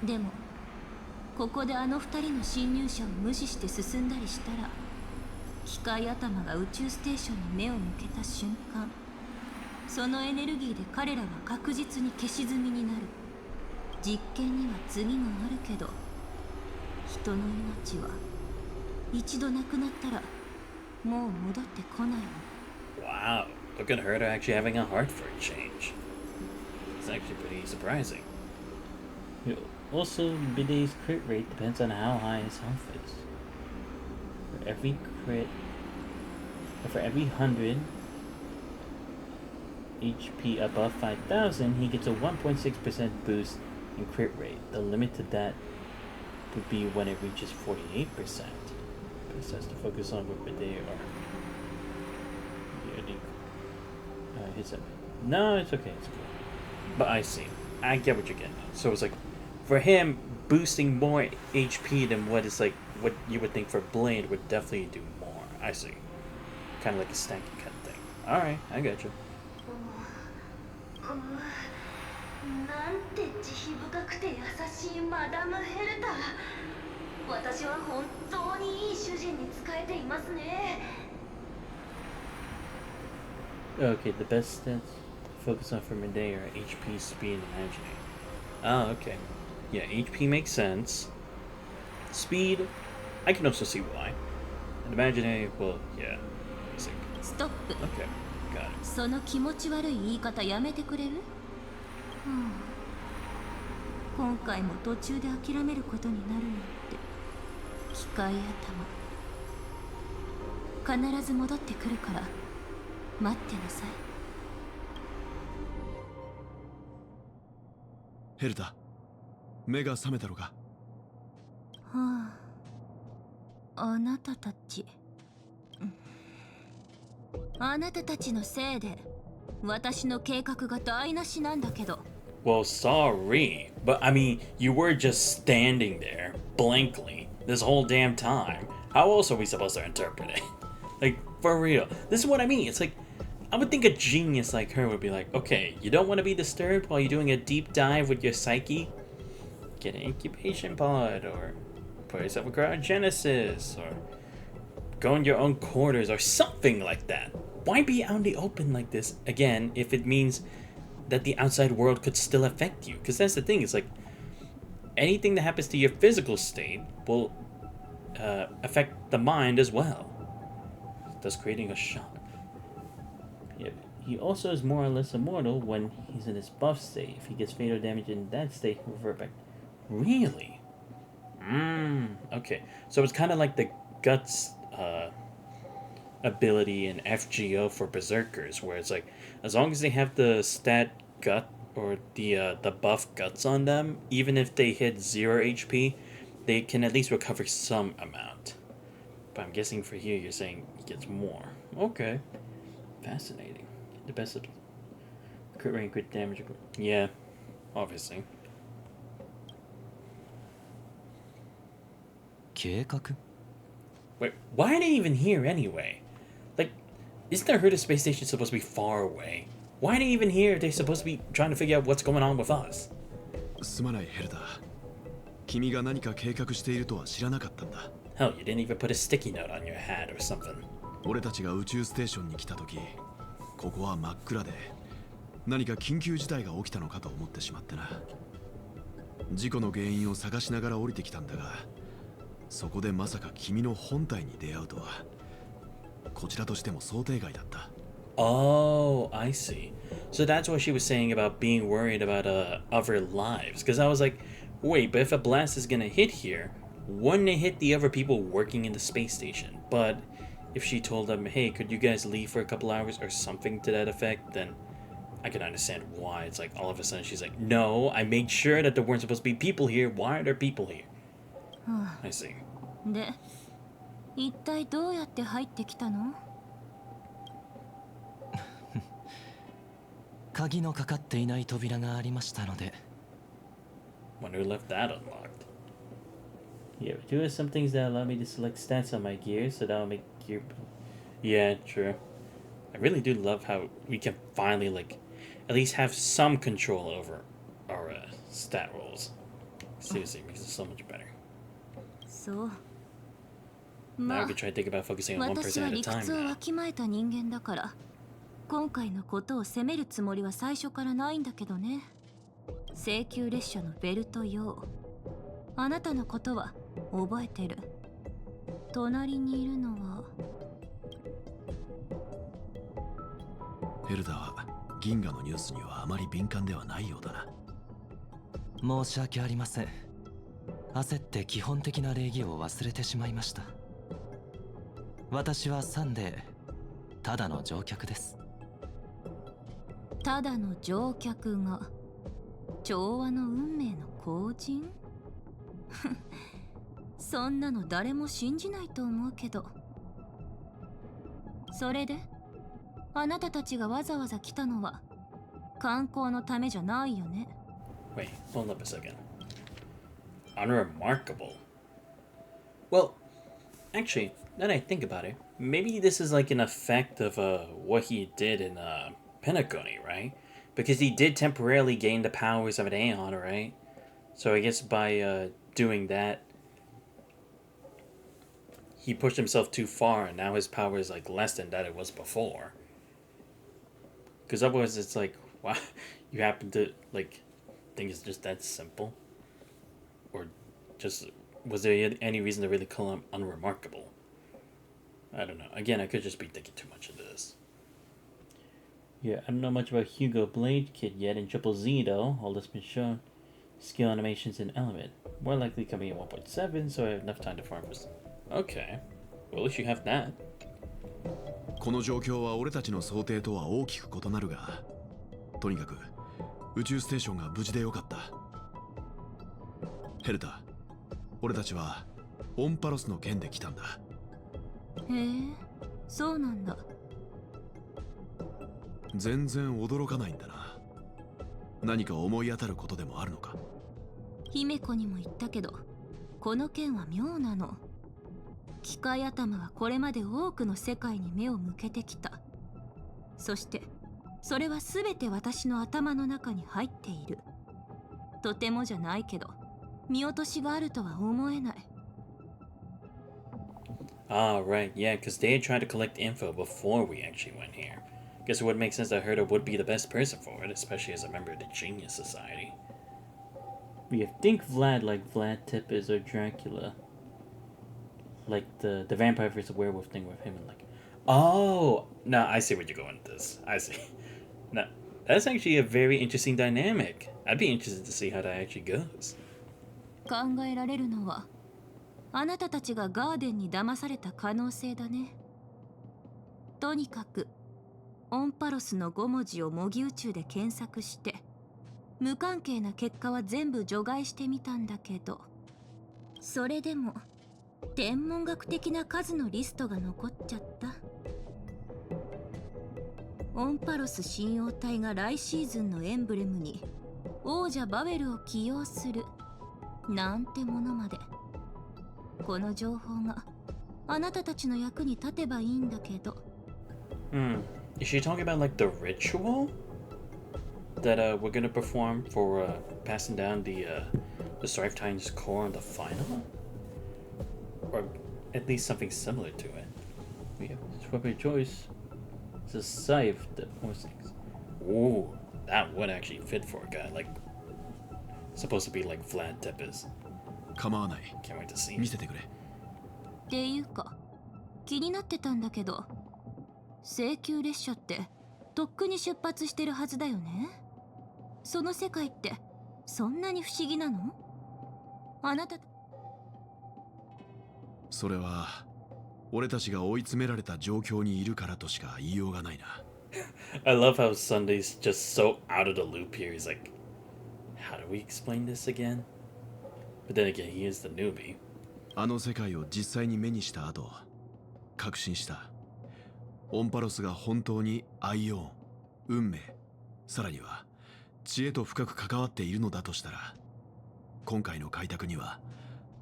でもここであの二人の侵入者を無視して進んだりしたら、機械頭が宇宙ステーションに目を向けた瞬間、そのエネルギーで彼らは確実に消し済みになる。実験には次があるけど、人の命は一度なくなったらもう戻ってこないの。 Wow, look at Herta actually having a heart for a change. It's actually pretty surprising. Also, Bidet's crit rate depends on how high his health is. For every 100 HP above 5,000, he gets a 1.6% boost in crit rate. The limit to that would be when it reaches 48%. But it says to focus on what Bidet are. His no, it's okay, it's cool. But I see. I get what you're getting at. So it's like, for him, boosting more HP than what you would think for Blade would definitely do more. I see. Kind of like a stacking kind of thing. Alright, I got you. なんて慈悲深くて優しいマダム・ヘルタ。私は本当にいい主人に仕えていますね。 Okay, the best stats focus on for Midday are HP, speed, and imagining. Oh, okay. Yeah, HP makes sense. Speed, I can also see why. And imagining, well, yeah. Basic. ストップ。 Okay, got it. その気持ち悪い言い方やめてくれる？今回も途中で諦めることになるなんて。機械頭。必ず戻ってくるから待ってなさい。ヘルタ、目が覚めたのか？はあ、あなたたち。あなたたちのせいで私の計画が台無しなんだけど。 Well, sorry, but I mean, you were just standing there, blankly, this whole damn time. How else are we supposed to interpret it? Like, for real. This is what I mean. It's like, I would think a genius like her would be like, okay, you don't want to be disturbed while you're doing a deep dive with your psyche? Get an incubation pod, or put yourself in cryogenesis, or go in your own quarters, or something like that. Why be out in the open like this, again, if it means that the outside world could still affect you? Because that's the thing, it's like, anything that happens to your physical state will affect the mind as well, thus creating a shock. Yep. He also is more or less immortal when he's in his buff state. If he gets fatal damage in that state, he'll revert back. Really? Okay. So it's kind of like the guts ability in FGO for berserkers, where it's like, as long as they have the stat gut or the buff guts on them, even if they hit 0 HP, they can at least recover some amount. But I'm guessing for here you're saying he gets more. Okay. Fascinating. The best of crit rate, crit damage. Yeah, obviously. 計画 Wait, why are they even here anyway? Like, isn't the Herta space station supposed to be far away? Why are they even here if they're supposed to be trying to figure out what's going on with us? すまないヘルタ。君が何か計画しているとは知らなかったんだ。Hell, you didn't even put a sticky note on your hat or something. 俺たちが宇宙ステーションに来た時、ここは真っ暗で、何か緊急事態が起きたのかと思ってしまってな。事故の原因を探しながら降りてきたんだが、そこでまさか君の本体に出会うとは、こちらとしても想定外だった。Oh, I see. So that's what she was saying about being worried about other lives. Because I was like, wait, but if a blast is gonna hit here, wouldn't it hit the other people working in the space station? But if she told them, hey, could you guys leave for a couple hours or something to that effect, then I can understand why. It's like all of a sudden she's like, no, I made sure that there weren't supposed to be people here. Why are there people here? I see. で、一体どうやって入ってきたの？鍵のかかっていない扉がありましたので。 Wonder who left that unlocked. Yeah, but do have some things that allow me to select stats on my gear, so that'll make gear. Yeah, true. I really do love how we can finally, like, at least have some control over our stat rolls. Seriously, it makes it so much better. そう。 Now ま we あ could try to think about focusing on one 私 person は at a 理 time 屈を now. わきまえた人間だから、今回のことを責めるつもりは最初からないんだけどね。請求列車のベルト用。あなたのことは覚えてる。隣にいるのは。ヘルタは銀河のニュースにはあまり敏感ではないようだ申し訳ありません。焦って基本的な礼儀を忘れてしまいました。私はサンデー、ただの乗客です。ただの乗客が調和の運命の後人そんなの誰も信じないと思うけど。それであなたたちがわざわざ来たのは観光のためじゃないよね。 Wait, hold up a second. Unremarkable. Well, actually, now that I think about it, maybe this is like an effect of what he did in Pentaconi, right? Because he did temporarily gain the powers of an Aeon, right? So I guess by doing that, he pushed himself too far, and now his power is like less than that it was before. Because otherwise, it's like, wow, you happen to like think it's just that simple, or just was there any reason to really call him unremarkable? I don't know. Again, I could just be thinking too much of this. Yeah, I don't know much about Hugo Blade Kid yet in Triple Z though. All that's been shown. Skill animations in Element. More likely coming in 1.7, so I have enough time to farm this. Okay. Well, at least you have that. この状況は俺たちの想定とは大きく異なるが、とにかく宇宙ステーションが無事でよかった。ヘルタ、俺たちはオンパロスの件で来たんだ。へえ、そうなんだ。全然驚かないんだな。何か思い当たることでもあるのか。姫子にも言ったけど、この件は妙なの。機械頭はこれまで多くの世界に目を向けてきた。そしてそれは全て私の頭の中に入っている。とてもじゃないけど見落としがあるとは思えない。Ah, right, yeah, because they had tried to collect info before we actually went here. Guess it would make sense that Herta would be the best person for it, especially as a member of the Genius Society. We have Think Vlad like Vlad Tepes or Dracula. Like the vampire versus werewolf thing with him and like... Oh! No, I see where you're going with this. I see. No, that's actually a very interesting dynamic. I'd be interested to see how that actually goes. 考えられるのはあなたたちがガーデンに騙された可能性だね。とにかくオンパロスの5文字を模擬宇宙で検索して無関係な結果は全部除外してみたんだけど、それでも天文学的な数のリストが残っちゃった。オンパロス信用体が来シーズンのエンブレムに王者バベルを起用するなんてものまで。この情報があなたたちの役に立てばいいんだけど。Is she talking about like the ritual that we're gonna perform for passing down the Strife Titan's core in the final? Or at least something similar to it. We have this weapon of choice. It's a scythe that forces things. Ooh, that would actually fit for a guy like supposed to be like Vlad Tepes. 構わない。 Can't wait to see 見 it. せてくれ。っていうか気になってたんだけど、請求列車ってとっくに出発してるはずだよね。その世界ってそんなに不思議なの？あなた。それは俺たちが追い詰められた状況にいるからとしか言いようがないな。I love how Sunday's just so out of the loop here. He's like, how do we explain this again? But then again, he is the newbie. あの世界を実際に目にした後、確信した。オンパロスが本当にアイオン、運命、さらには知恵と深く関わっているのだとしたら、今回の開拓には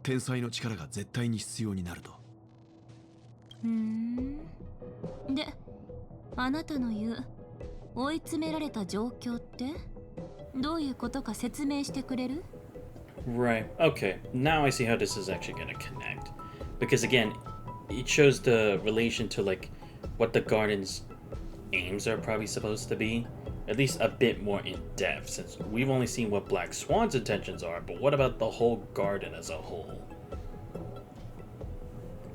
天才の力が絶対に必要になると。で、あなたの言う追い詰められた状況ってどういうことか説明してくれる？ Right. Okay. Now I see how this is actually going to connect. Because again, it shows the relation to like what the garden's aims are probably supposed to be. At least a bit more in depth, since we've only seen what Black Swan's intentions are, but what about the whole garden as a whole?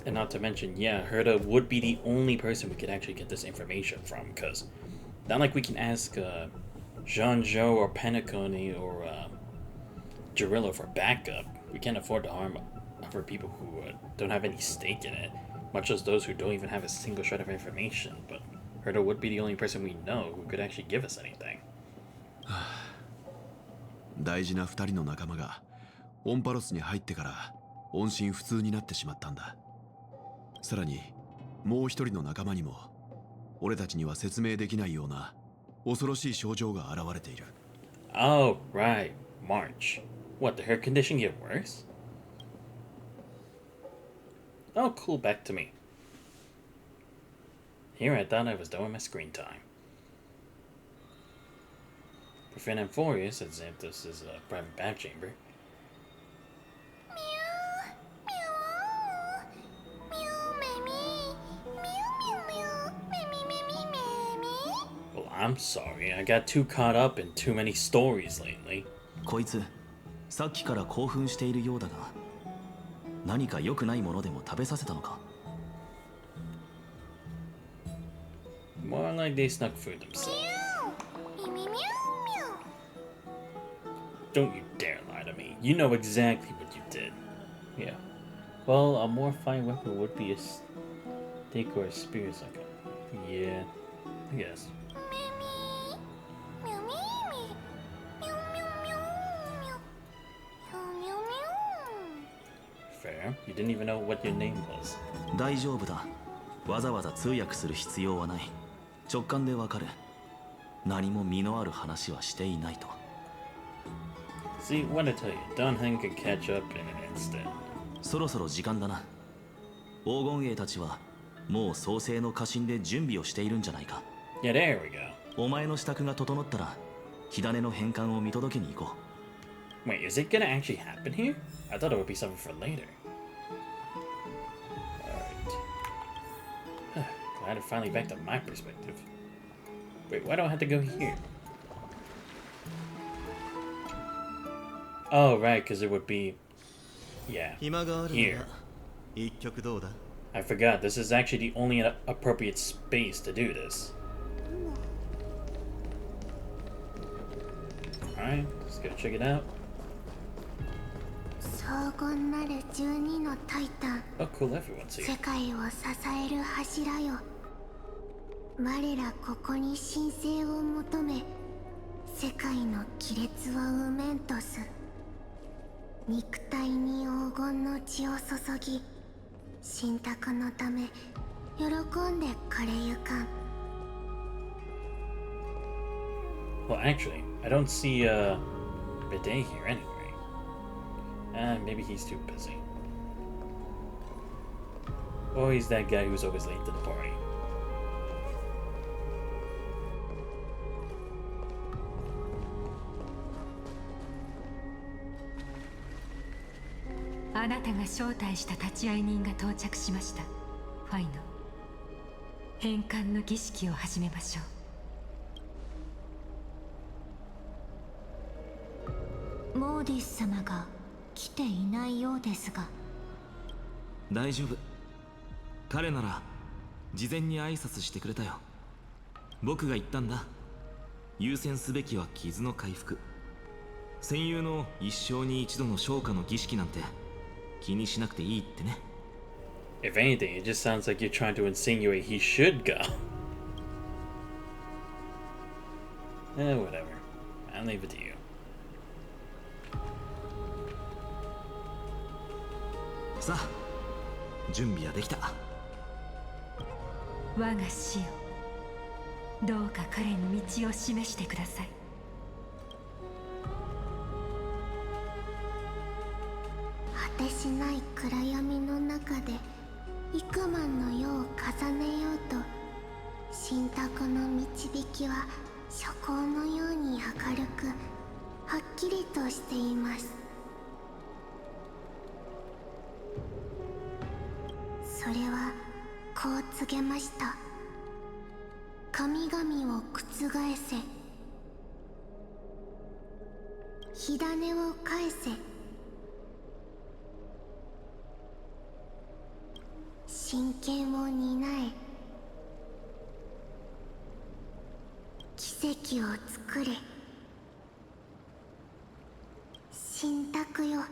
And not to mention, yeah, Herta would be the only person we could actually get this information from, because not like we can ask Jean-Jo or Penacone or Jirilla for backup. We can't afford to harm other people who don't have any stake in it, much as those who don't even have a single shred of information, but Herta would be the only person we know who could actually give us anything. 大事な二人の仲間がオンパロスに入ってから音信不通になってしまったんだ。さらにもう一人の仲間にも俺たちには説明できないような恐ろしい症状が現れている。Oh, right. March. What, did her condition get worse? Oh, cool. Back to me. Here I thought I was done with my screen time. Profane and Furious at Xanthos' private back chamber. Well, I'm sorry. I got too caught up in too many stories lately. こいつさっきから興奮しているようだが、何か良くないものでも食べさせたのか？ More like they snuck food themselves. Don't you dare lie to me. You know exactly what you did. Yeah. Well, a more fine weapon would be a stake or a spear or something. Yeah, I guess. Fair. You didn't even know what your name was. 大丈夫だ。わざわざ通訳する必要はない。直感でわかる。何も身のある話はしていないと。See, what I tell you, Dunhan can catch up in an instant. そろそろ時間だな。黄金衛たちはもう創世の家臣で準備をしているんじゃないか。Yeah, there we go. お前の支度が整ったら火種の返還を見届けに行こう。Wait, is it gonna actually happen here? I thought it would be something for later. Alright. Glad it finally back to my perspective. Wait, why do I have to go here? Oh, right, because it would be... Yeah, here. I forgot, this is actually the only appropriate space to do this. Alright, let's go check it out. Oh, cool, everyone's here. 我らここに神聖を求め世界の亀裂を埋めんとす。肉体に黄金の血を注ぎ、信託のため喜んで枯れゆかん。 Well, actually, I don't see Bidet here anyway. Maybe he's too busy. Or he's that guy who's always late to the party. あなたが招待した立会人が到着しました。ファイノ、返還の儀式を始めましょう。モーディス様が来ていないようですが。大丈夫。彼なら事前に挨拶してくれたよ。僕が言ったんだ。優先すべきは傷の回復。戦友の一生に一度の昇華の儀式なんて気にしなくていいってね。If anything, it just sounds like you're trying to insinuate he should go. Whatever. I'll leave it to you. さあ、準備はできた。う。我が死よ、どうか彼に道を示してください。果てしない暗闇の中で幾万の世を重ねようと、信託の導きは初光のように明るくはっきりとしています。それはこう告げました。神々を覆せ、火種を返せ、真剣を担え、奇跡を作れ。信託よ、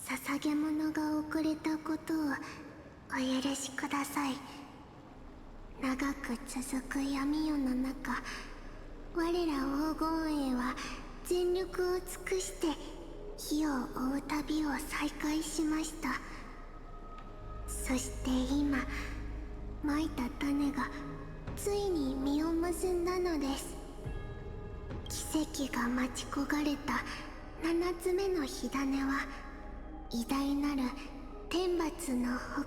捧げ物が遅れたことをお許しください。長く続く闇夜の中、我ら黄金衛は全力を尽くして火を追う旅を再開しました。そして今、まいた種がついに実を結んだのです。奇跡が待ち焦がれた7つ目の火種は、偉大なる天罰の矛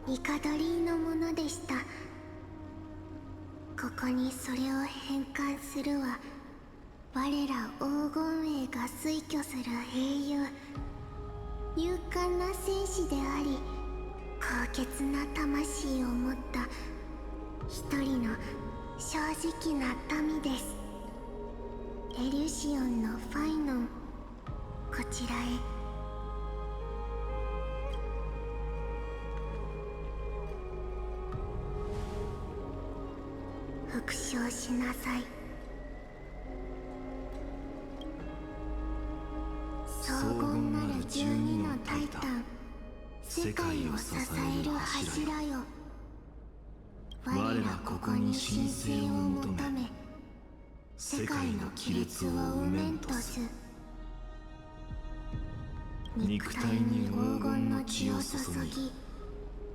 ニカドリーのものでした。ここにそれを返還するは、我ら黄金衛が推挙する英雄、勇敢な戦士であり高潔な魂を持った一人の正直な民です。エリュシオンのファイノン、こちらへ。復唱しなさい。荘厳なる12のタイタン、世界を支える柱よ。我らここに神聖を求め、世界の亀裂を埋めんとす。肉体に黄金の血を注ぎ、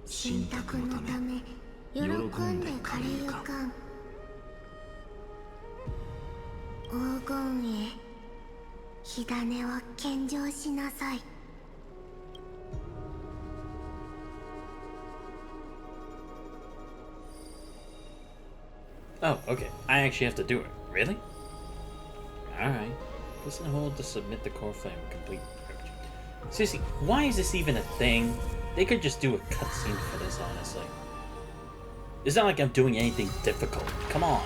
信託のため喜んで枯れゆかん。黄金衛、火種を献上しなさい。Oh, okay. I actually have to do it. Really? Alright. Place and hold to submit the core flame. Complete privilege. Seriously, why is this even a thing? They could just do a cutscene for this, honestly. It's not like I'm doing anything difficult. Come on.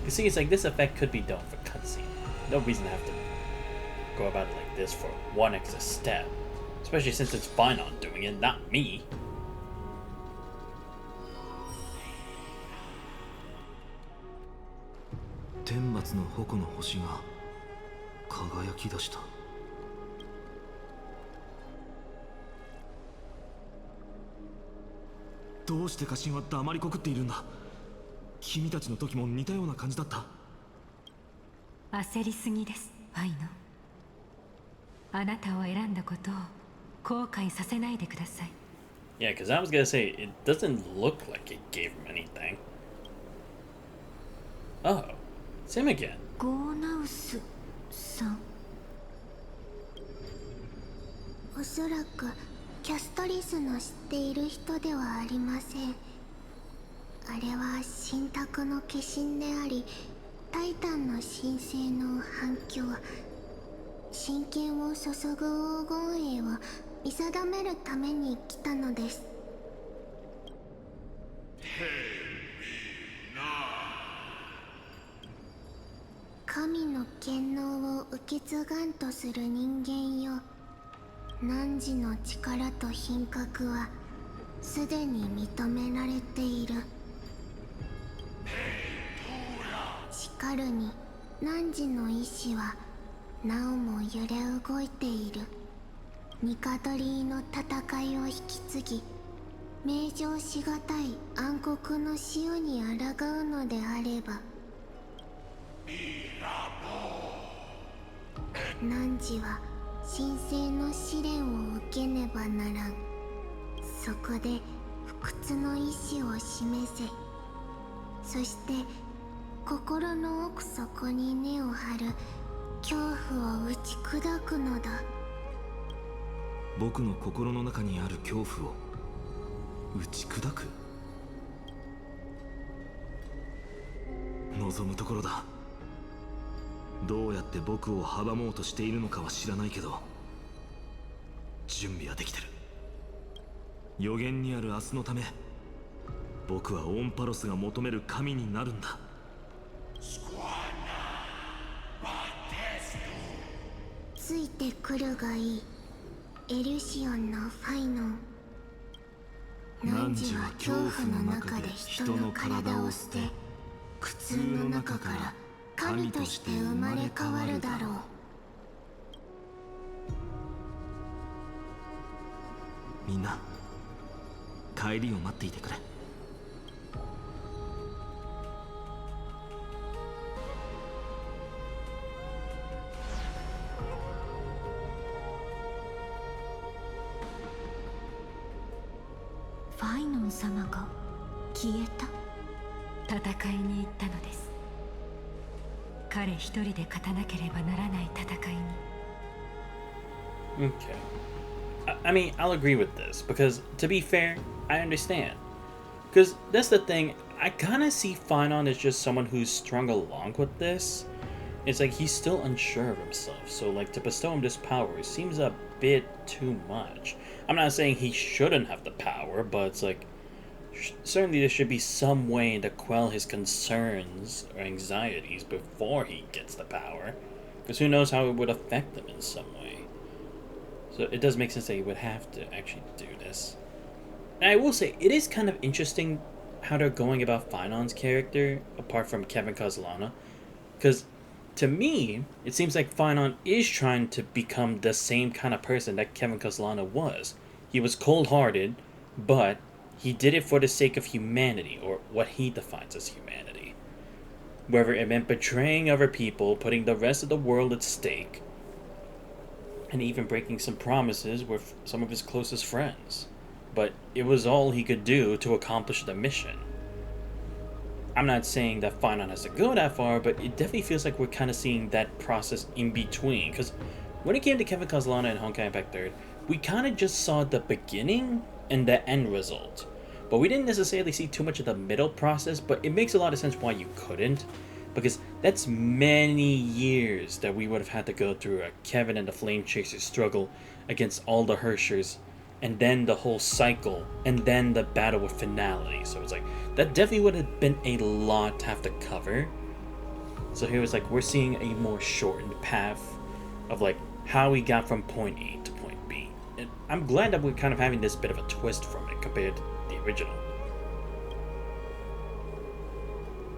You see, it's like this effect could be done for cutscene. No reason to have to go about it like this for one extra step. Especially since it's fine on doing it, not me. 天罰の矛の星が輝き出した。どうして家臣は黙りこくっているんだ。君たちの時も似たような感じだった。焦りすぎです、ファイノ。あなたを選んだことを後悔させないでください。Yeah, because I was gonna say, it doesn't look like it gave him anything. Oh, it's him again. ゴーナウスさん。おそらくキャストリスの知っている人ではありません。あれは神託の化身であり、タイタンの神聖の反響、真剣を注ぐ黄金栄を見定めるために来たのです。神の権能を受け継がんとする人間よ。汝の力と品格はすでに認められている。しかるに汝の意志はなおも揺れ動いている。ニカドリーの戦いを引き継ぎ、名状しがたい暗黒の潮に抗うのであれば、汝は神聖の試練を受けねばならん。そこで不屈の意志を示せ。そして心の奥底に根を張る恐怖を打ち砕くのだ。僕の心の中にある恐怖を打ち砕く。望むところだ。どうやって僕を阻もうとしているのかは知らないけど、準備はできてる。予言にある明日のため、僕はオンパロスが求める神になるんだ。ついてくるがいい、エリュシオンのファイノン。汝は恐怖の中で人の体を捨て、苦痛の中から神として生まれ変わるだろう。みんな、帰りを待っていてくれ。ファイノン様が消えた。戦いに行ったのです。彼一人で勝たなければならない戦いに。 Okay. I mean, I'll agree with this, because to be fair, I understand. Because that's the thing, I kind of see Finon as just someone who's strung along with this. It's like he's still unsure of himself, so like to bestow him this power seems a bit too much. I'm not saying he shouldn't have the power, but it's like, certainly there should be some way to quell his concerns or anxieties before he gets the power. Because who knows how it would affect him in some way. So it does make sense that he would have to actually do this. And I will say, it is kind of interesting how they're going about Finon's character, apart from Kevin Castellano. Because to me, it seems like Finon is trying to become the same kind of person that Kevin Castellano was. He was cold-hearted, but he did it for the sake of humanity, or what he defines as humanity. Whether it meant betraying other people, putting the rest of the world at stake, and even breaking some promises with some of his closest friends. But it was all he could do to accomplish the mission. I'm not saying that Finon has to go that far, but it definitely feels like we're kind of seeing that process in between. Because when it came to Kevin Castellano and Honkai Impact 3rd, we kind of just saw the beginning and the end result. But we didn't necessarily see too much of the middle process, but it makes a lot of sense why you couldn't. Because that's many years that we would have had to go through a Kevin and the Flame Chasers struggle against all the Hershers, and then the whole cycle, and then the battle with finality. So it's like, that definitely would have been a lot to have to cover. So here it's like, we're seeing a more shortened path of like how we got from point A to point B. And I'm glad that we're kind of having this bit of a twist from it compared to the original.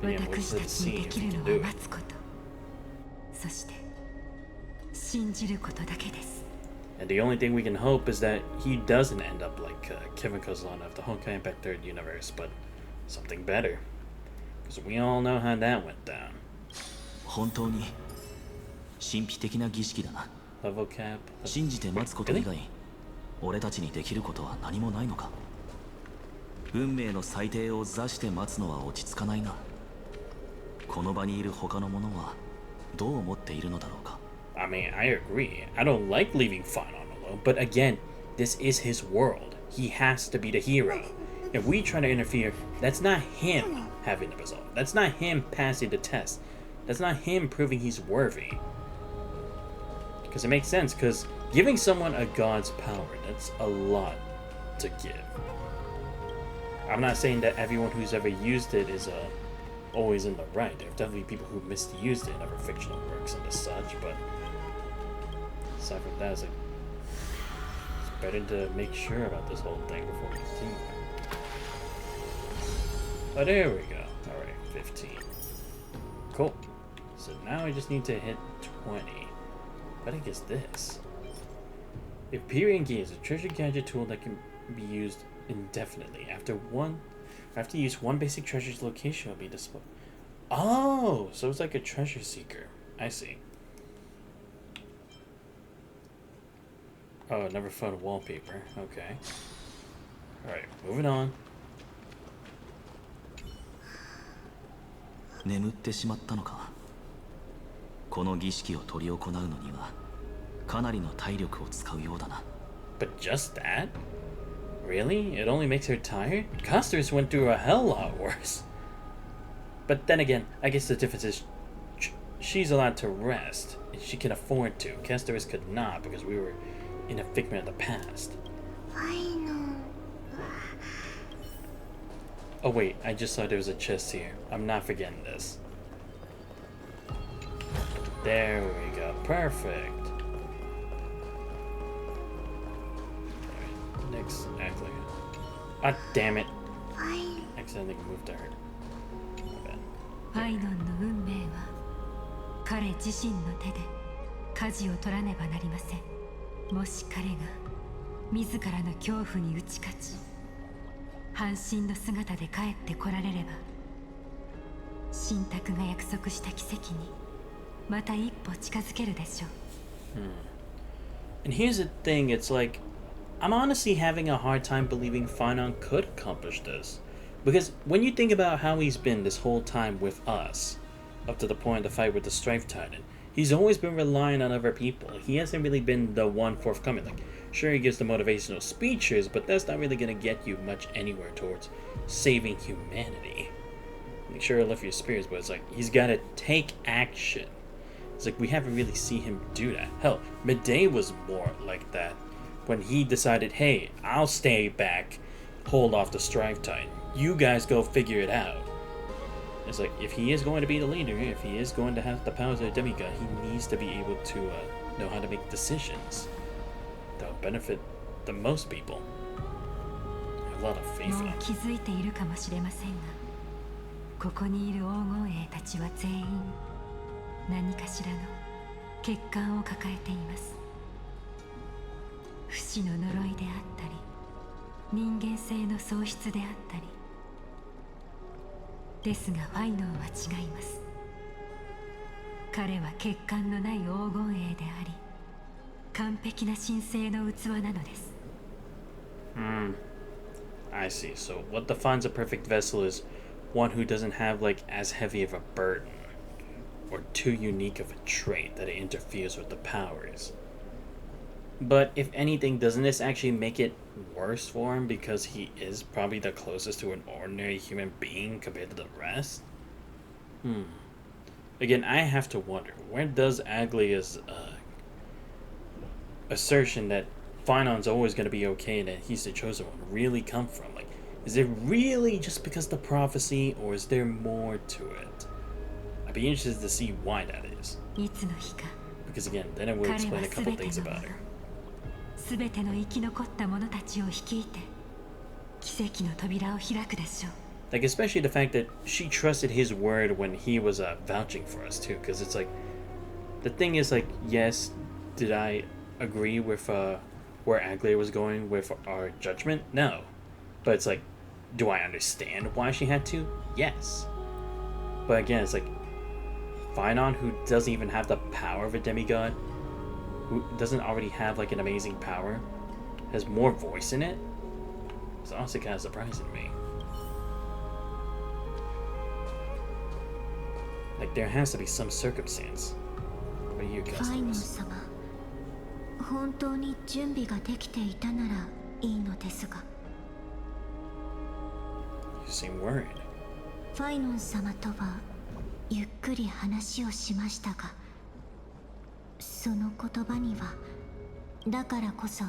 And yeah, we'll 私 just たち see にで if き we る can の do は it. 待つこと、そして信じることだけです。 And the only thing we can hope is that he doesn't end up like Kevin Castellano of the Honkai Impact 3rd universe, but something better. Because we all know how that went down. 本当に神秘的な儀式だな。 Level cap. 信じて待つこと以外、俺たちにできることは何もないのか。運命の裁定を座して待つのは落ち着かないな。この場にいる他の者はどう思っているのだろうか。I mean, I agree. I don't like leaving Fanon alone, but again, this is his world. He has to be the hero. If we try to interfere, that's not him having the result. That's not him passing the test. That's not him proving he's worthy. Because it makes sense, because giving someone a god's power, that's a lot to give. I'm not saying that everyone who's ever used it is always in the right. There are definitely people who misused it in other fictional works and such, but aside from that, it's better to make sure about this whole thing before we continue. Oh, there we go. Alright, 15. Cool. So now I just need to hit 20. But I guess this. Imperial Key is a treasure gadget tool that can be used indefinitely. After use one basic treasure's location will be displayed. Oh, so it's like a treasure seeker. I see. Oh, never found wallpaper. Okay. Alright, moving on. 眠ってしまったのか。この儀式を執り行うのにはかなりの体力を使うようだな。But just that? Really? It only makes her tired? Costarus went through a hell lot worse. But then again, I guess the difference is she's allowed to rest. And she can afford to. Costarus could not because we were in a figment of the past. Oh wait, I just saw there was a chest here. I'm not forgetting this. There we go. Perfect. Next, act like it. Ah, damn it. Accidentally moved her. My bad. ファイノンの運命は彼自身の手で舵を取らねばなりません。もし彼が自らの恐怖に打ち勝ち半身の姿で帰ってこられれば神託が約束した奇跡にまた一歩近づけるでしょう。And here's the thing, it's like I'm honestly having a hard time believing Finon could accomplish this. Because when you think about how he's been this whole time with us, up to the point of the fight with the Strife Titan, he's always been relying on other people. He hasn't really been the one forthcoming. Like, sure, he gives the motivational speeches, but that's not really going to get you much anywhere towards saving humanity. Like, sure, lift your spirits, but it's like, he's got to take action. It's like, we haven't really seen him do that. Hell, Midday was more like that. When he decided, hey, I'll stay back, hold off the Strife Titan. You guys go figure it out. It's like, if he is going to be the leader, if he is going to have the powers of a demigod, he needs to be able to know how to make decisions that will benefit the most people. I have a lot of faith in もう him. 気づいているかもしれませんが、ここにいる黄金衛たちは全員何かしらの欠陥を抱えています。不死の呪いであったり、人間性の喪失であったり。ですがファイノンは違います。彼は欠陥のない黄金衛であり、完璧な神聖の器なのです。I see. So what defines a perfect vessel is one who doesn't have like as heavy of a burden or too unique of a trait that it interferes with the powers. But if anything, doesn't this actually make it worse for him because he is probably the closest to an ordinary human being compared to the rest? Again, I have to wonder, where does Aglia's assertion that Finon's always going to be okay and that he's the chosen one really come from? Like, is it really just because of the prophecy, or is there more to it? I'd be interested to see why that is. いつの日か Because again, then it will explain a couple things about her. すべての生き残った者たちを率いて奇跡の扉を開くでしょう。 Like, especially the fact that she trusted his word when he was vouching for us too, because it's like, the thing is like, yes, did I agree with where Aglia was going with our judgment? No. But it's like, do I understand why she had to? Yes. But again, it's like Finon, who doesn't even have the power of a demigod, who doesn't already have like an amazing power, has more voice in it. It's honestly kind of surprising to me. Like there has to be some circumstance. What do you guys think? 本当に準備ができていたならいいのですが。You seem worried. ファイノン様とはゆっくり話をしましたが、その言葉にはだからこそ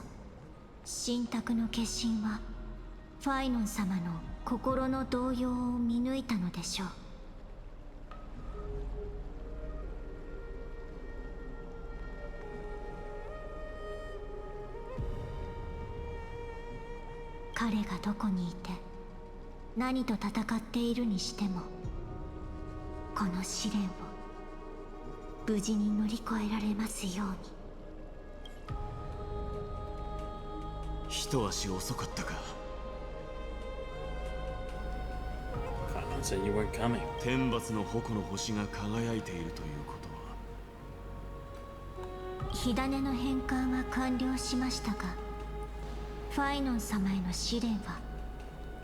信託の決心はファイノン様の心の動揺を見抜いたのでしょう。彼がどこにいて何と戦っているにしても、この試練を無事に乗り越えられますように。一足遅かったか。Finon said you weren't coming. 天罰の矛の星が輝いているということは。火種の返還は完了しましたが、ファイノン様への試練は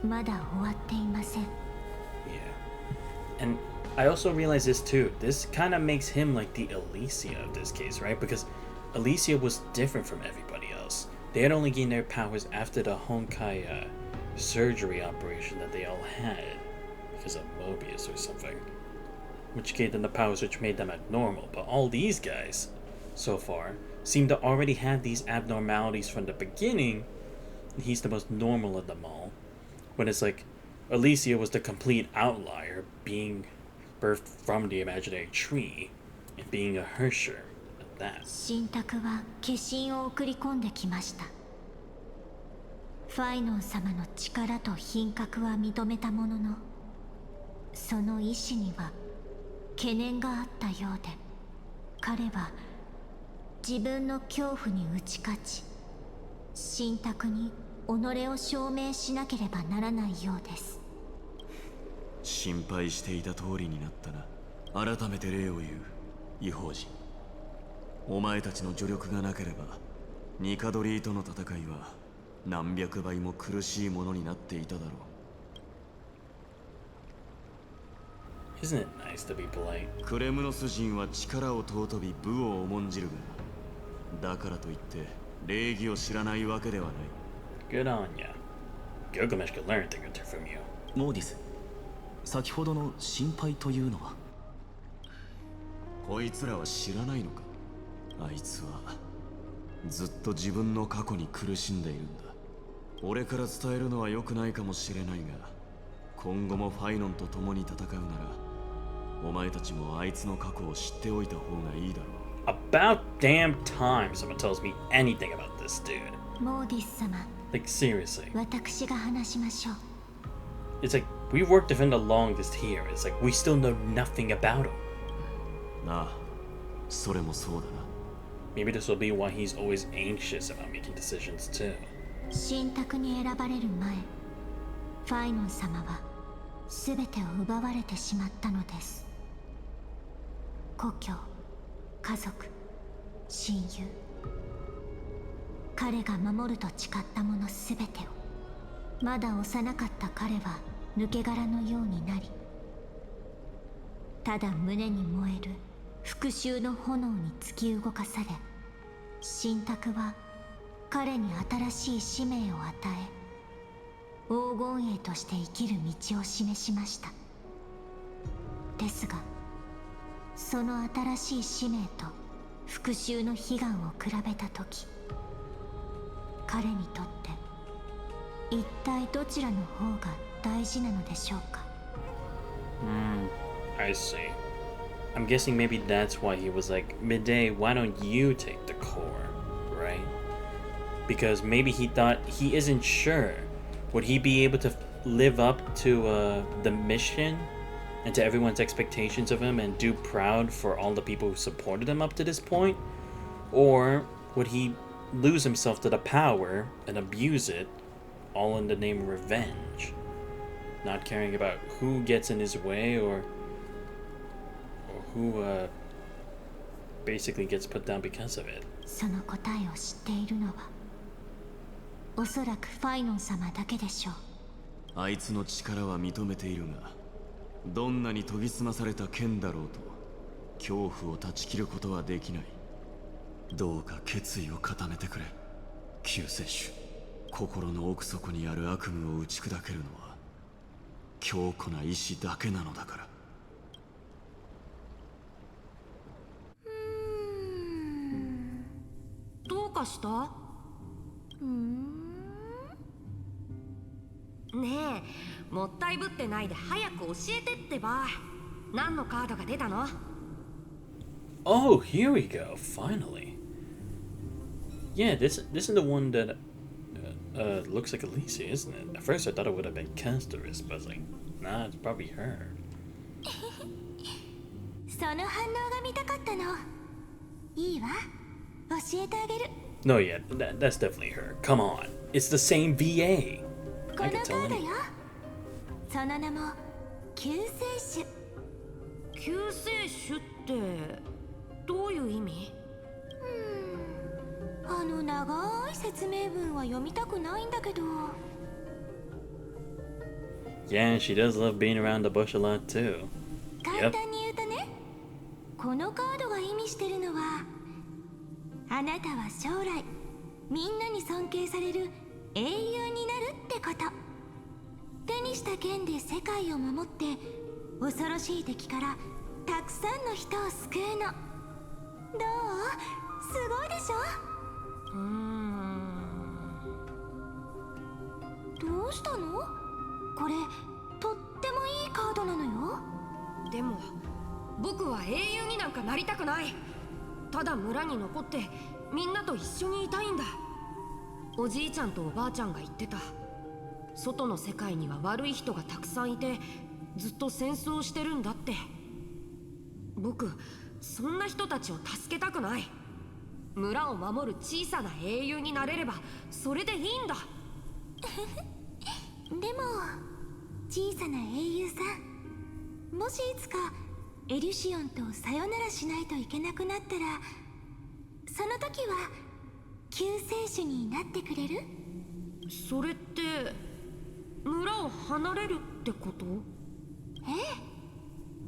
まだ終わっていません。Yeah. And I also realize this too. This kind of makes him like the Alicia of this case, right? Because Alicia was different from everybody else. They had only gained their powers after the Honkai surgery operation that they all had because of Mobius or something, which gave them the powers which made them abnormal. But all these guys, so far, seem to already have these abnormalities from the beginning. He's the most normal of them all. When it's like, Alicia was the complete outlier, being birthed from the imaginary tree, and being a Hersher at that. 信託は化身を送り込んできました。ファイノン様の力と品格は認めたものの、その意志には懸念があったようで、彼は自分の恐怖に打ち勝ち、信託に己を証明しなければならないようです。心配していた通りになったな。改めて礼を言う、異邦人。お前たちの助力がなければニカドリーとの戦いは何百倍も苦しいものになっていただろう。 Isn't it nice to be polite? クレムノス人は力を尊び武を重んじるが、だからといって礼儀を知らないわけではない。Good on ya. Gilgamesh could learn a thing or two from you. モーディス、先ほどの心配というのは。こいつらは知らないのか。あいつはずっと自分の過去に苦しんでいるんだ。俺から伝えるのは良くないかもしれないが、今後もファイノンと共に戦うならお前たちもあいつの過去を知っておいた方がいいだろう。 About damn time someone tells me anything about this dude. モーディス様、 Like seriously. 私が話しましょう。 It's like we've worked with him the longest here. It's like we still know nothing about him. なあ、それもそうだな。Maybe this will be why he's always anxious about making decisions too. 信託に選ばれる前、ファイノン様は全てを奪われてしまったのです。故郷、家族、親友、彼が守ると誓ったもの全てを。まだ幼かった彼は抜け殻のようになり、ただ胸に燃える復讐の炎に突き動かされ、信託は彼に新しい使命を与え、黄金栄として生きる道を示しました。ですが、その新しい使命と復讐の悲願を比べた時、彼にとって一体どちらの方が大事なのでしょうか。I see. I'm guessing maybe that's why he was like, Midday, why don't you take the core, right? Because maybe he thought he isn't sure. Would he be able to live up to the mission and to everyone's expectations of him and do proud for all the people who supported him up to this point? Or would he lose himself to the power and abuse it, all in the name of revenge? Not caring about who gets in his way or who basically gets put down because of it. その答えを知っているのはおそらくファイノン様だけでしょう。あいつの力は認めているが、どんなに研ぎ澄まされた剣だろうと恐怖を断ち切ることはできない。どうか決意を固めてくれ、救世主。心の奥底にある悪夢を打ち砕けるのは強固な意志だけなのだから。どうかした？ねえ、もったいぶってないで早く教えてってば。何のカードが出たの？ Oh, here we go. Finally. Yeah, this is the one that looks like Alicia, isn't it? At first I thought it would have been Castorus, but I was like, nah, it's probably her. その反応が見たかったの。いいわ、教えてあげる。 No, yeah, that's definitely her. Come on. It's the same VA. この I カ can ー tell ド any. よ。その名も救世主。救世主ってどういう意味？あの長い説明文は読みたくないんだけど。 Yeah, she does love being around the bush a lot too. 簡単に言うとね、このカードが意味してるのは、あなたは将来みんなに尊敬される英雄になるってこと。手にした剣で世界を守って恐ろしい敵からたくさんの人を救うの。どう？すごいでしょ？どうしたの？これとってもいいカードなのよ。でも僕は英雄になんかなりたくない。ただ村に残ってみんなと一緒にいたいんだ。おじいちゃんとおばあちゃんが言ってた。外の世界には悪い人がたくさんいてずっと戦争をしてるんだって。僕そんな人たちを助けたくない。村を守る小さな英雄になれればそれでいいんだ。でも小さな英雄さん、もしいつかエリュシオンとさよならしないといけなくなったら、その時は救世主になってくれる？それって村を離れるってこと？え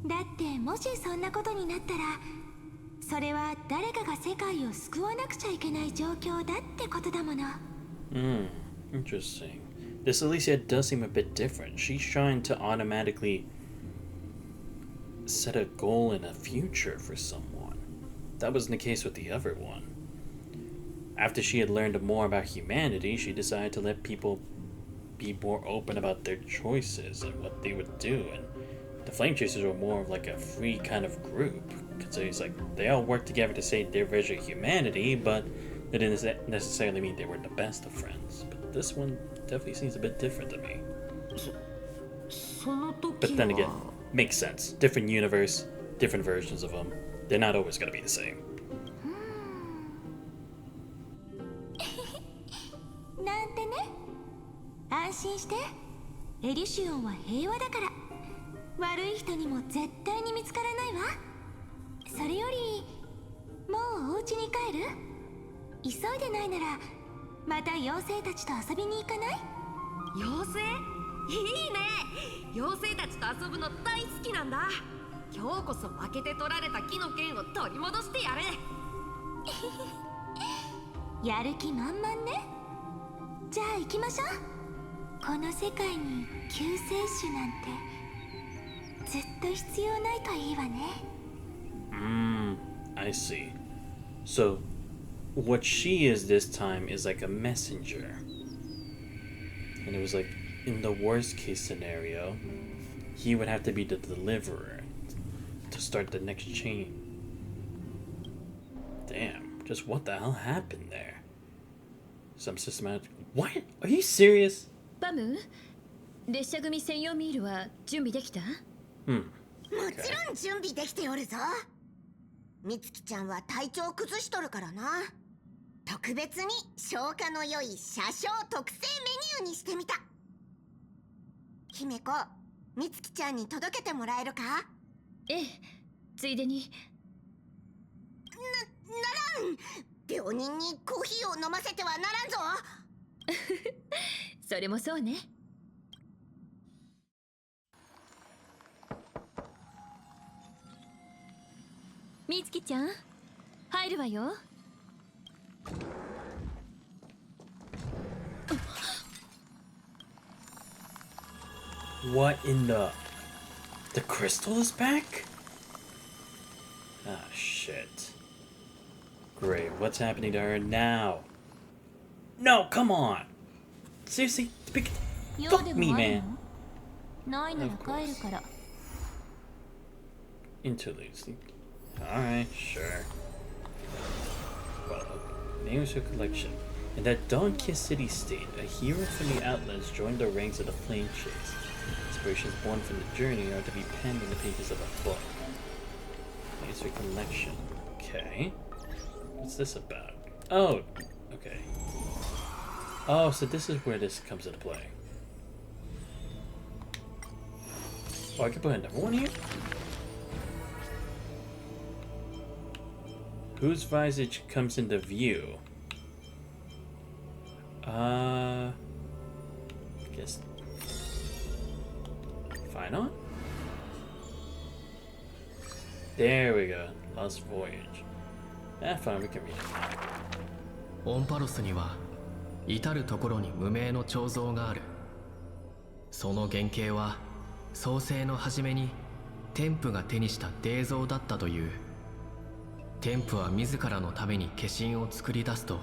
え、だってもしそんなことになったら、それは誰かが世界を救わなくちゃいけない状況だってことだもの。Interesting. This Alicia does seem a bit different. She's trying to automatically set a goal in a future for someone. That wasn't the case with the other one. After she had learned more about humanity, she decided to let people be more open about their choices and what they would do. And the Flame Chasers were more of like a free kind of group. Because it's like they all worked together to save their version of humanity, but that didn't necessarily mean they were the best of friends. But this one definitely seems a bit different to me. But then again, makes sense. Different universe, different versions of them. They're not always going to be the same. なんてね。安心して。エリュシオンは平和だから。悪い人にも絶対に見つからないわ。それより、もうお家に帰る？急いでないなら、また妖精たちと遊びに行かない？妖精？いいね。妖精たちと遊ぶの大好きなんだ。今日こそ負けて取られた木の剣を取り戻してやれ。やる気満々ね。じゃあ行きましょう。この世界に救世主なんてずっと必要ないといいわね。I see. So, what she is this time is like a messenger. And it was like, in the worst case scenario, he would have to be the deliverer to start the next chain. Damn, just what the hell happened there? Some systematic... What? Are you serious? バム、列車組専用ミールは準備できた？もちろん準備できておるぞ。みつきちゃんは体調崩しとるからな。特別に消化の良い車掌特製メニューにしてみた。姫子、みつきちゃんに届けてもらえるか？ええ、ついでにならん。病人にコーヒーを飲ませてはならんぞ。それもそうね。みつきちゃん入るわよ。What in the crystal is back? Ah, shit. Great, what's happening to her now? No, come on! Seriously? Fuck me, man! ないなら帰るから。 Interludes. Alright, sure. Well, names her collection. In that Dawn-Kissed city-state, a hero from the Outlands joined the ranks of the Flame Chase. Inspirations born from the journey are to be penned in the pages of a book. Names her collection. Okay. What's this about? Oh, okay. Oh, so this is where this comes into play. Oh, I can put another one here? Whose visage comes into view? Guess. Fine on? There we go. Lost Voyage. Ah, fine, we can read it. オンパロスには至る所に無名の彫像がある。その原型は創世の初めに天父が手にした泥像だったという。天父は自らのために化身を作り出すと、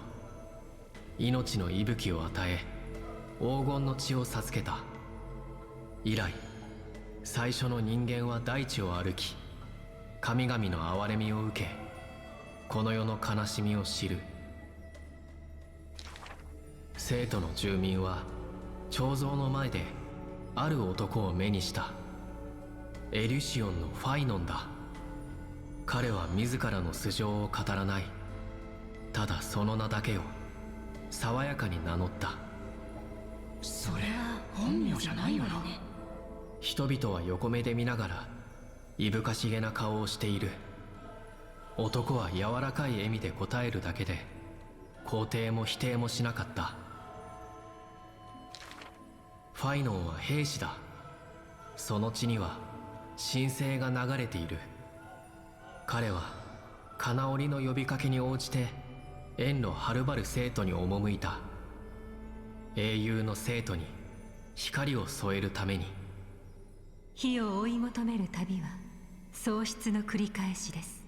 命の息吹を与え黄金の血を授けた。以来最初の人間は大地を歩き、神々の憐れみを受け、この世の悲しみを知る。聖都の住民は彫像の前である男を目にした。エリュシオンのファイノンだ。彼は自らの素性を語らない。ただその名だけを爽やかに名乗った。それは本名じゃないよな。人々は横目で見ながらいぶかしげな顔をしている。男は柔らかい笑みで答えるだけで肯定も否定もしなかった。ファイノンは兵士だ。その血には神聖が流れている。彼は金織の呼びかけに応じて遠路はるばる生徒に赴いた。英雄の生徒に光を添えるために。火を追い求める旅は喪失の繰り返しです。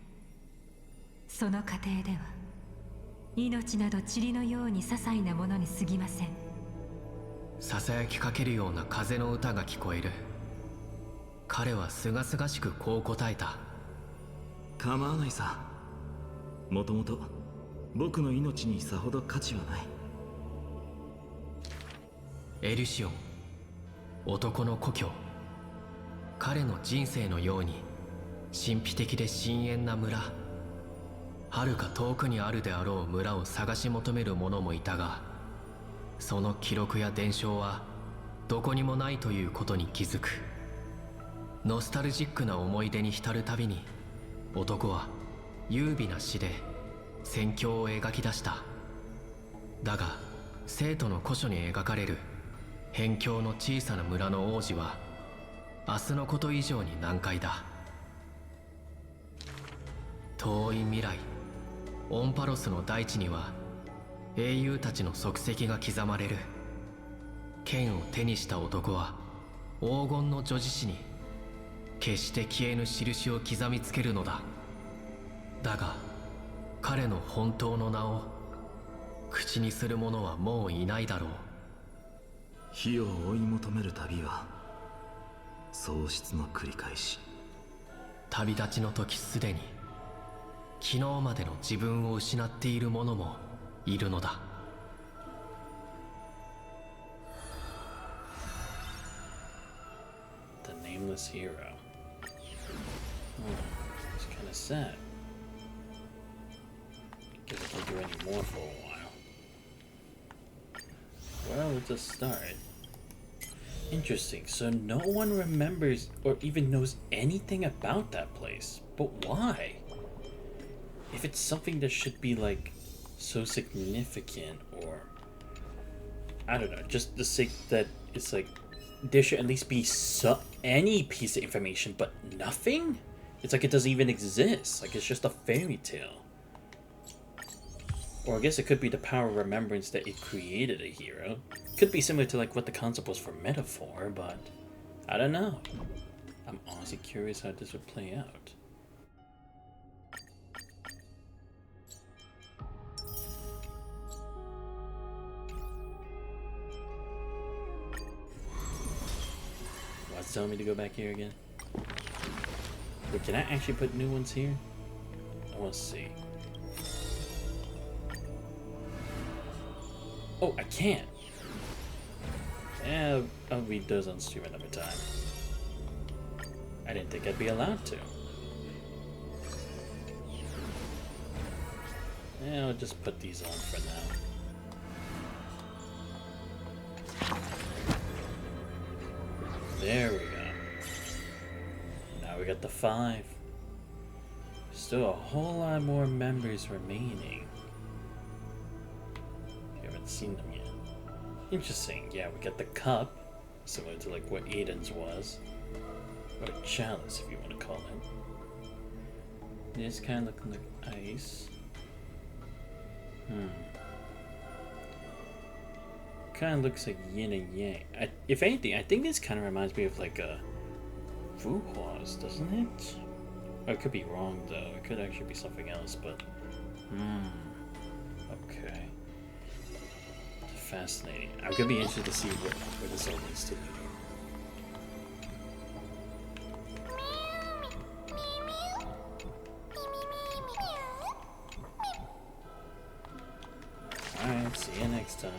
その過程では命など塵のように些細なものに過ぎません。ささやきかけるような風の歌が聞こえる。彼はすがすがしくこう答えた。構わないさ。もともと僕の命にさほど価値はない。エリュシオン、男の故郷。彼の人生のように神秘的で深遠な村。遥か遠くにあるであろう村を探し求める者もいたが、その記録や伝承はどこにもないということに気づく。ノスタルジックな思い出に浸るたびに男は優美な詩で戦況を描き出した。だが生徒の古書に描かれる辺境の小さな村の王子は明日のこと以上に難解だ。遠い未来、オンパロスの大地には英雄たちの足跡が刻まれる。剣を手にした男は黄金の女子誌に決して消えぬ印を刻みつけるのだ。だが彼の本当の名を口にする者はもういないだろう。火を追い求める旅は喪失の繰り返し。旅立ちの時すでに昨日までの自分を失っている者もいるのだ。The nameless hero. Oh, it's kind of sad. Guess I can't do any more for a while. Well, let's just start. Interesting. So no one remembers or even knows anything about that place. But why? If it's something that should be like so significant, or I don't know, just the sake that it's like there should at least be any piece of information, but nothing? It's like it doesn't even exist. Like it's just a fairy tale. Or I guess it could be the power of remembrance that it created a hero. Could be similar to like what the concept was for Metaphor, but I don't know. I'm honestly curious how this would play out. What's telling me to go back here again? Wait, can I actually put new ones here? I want to see. Oh, I can't. Yeah, I'll read those on stream another time. I didn't think I'd be allowed to. Yeah, I'll just put these on for now. There we go. Now we got the 5. Still a whole lot more members remaining. Seen them yet. Interesting. Yeah, we got the cup, similar to like what Aiden's was, or a chalice if you want to call it. This kind of looking like ice. Kind of looks like yin and yang. If anything, I think this kind of reminds me of like a Fuhua's, doesn't it? Or it could be wrong though. It could actually be something else, but okay. Fascinating. I'm gonna be interested to see where this all leads to. Alright, see you next time.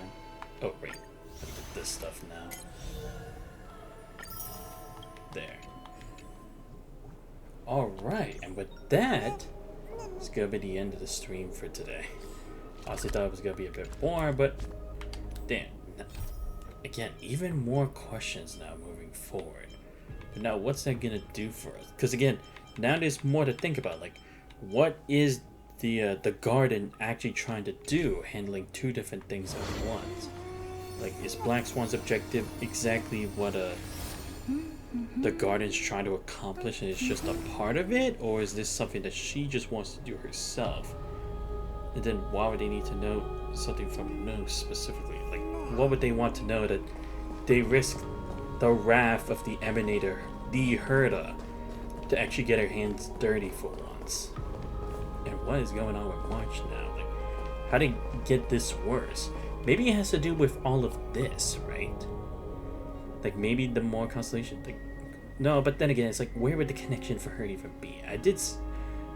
Oh wait, look at this stuff now. There. Alright, and with that, it's gonna be the end of the stream for today. I honestly thought it was gonna be a bit more, but damn. Again, even more questions now moving forward. But now what's that gonna do for us? Because again, now there's more to think about. Like, what is the garden actually trying to do, handling 2 different things at once? Like, is Black Swan's objective exactly what the garden's trying to accomplish and it's just a part of it? Or is this something that she just wants to do herself? And then why would they need to know something from No specifically? Like, what would they want to know that they risk the wrath of the Emanator, the Herta, to actually get her hands dirty for once? And what is going on with March now? Like, how did it get this worse? Maybe it has to do with all of this, right? Like, maybe the more constellation. Like, no, but then again, it's like, where would the connection for her even be? I did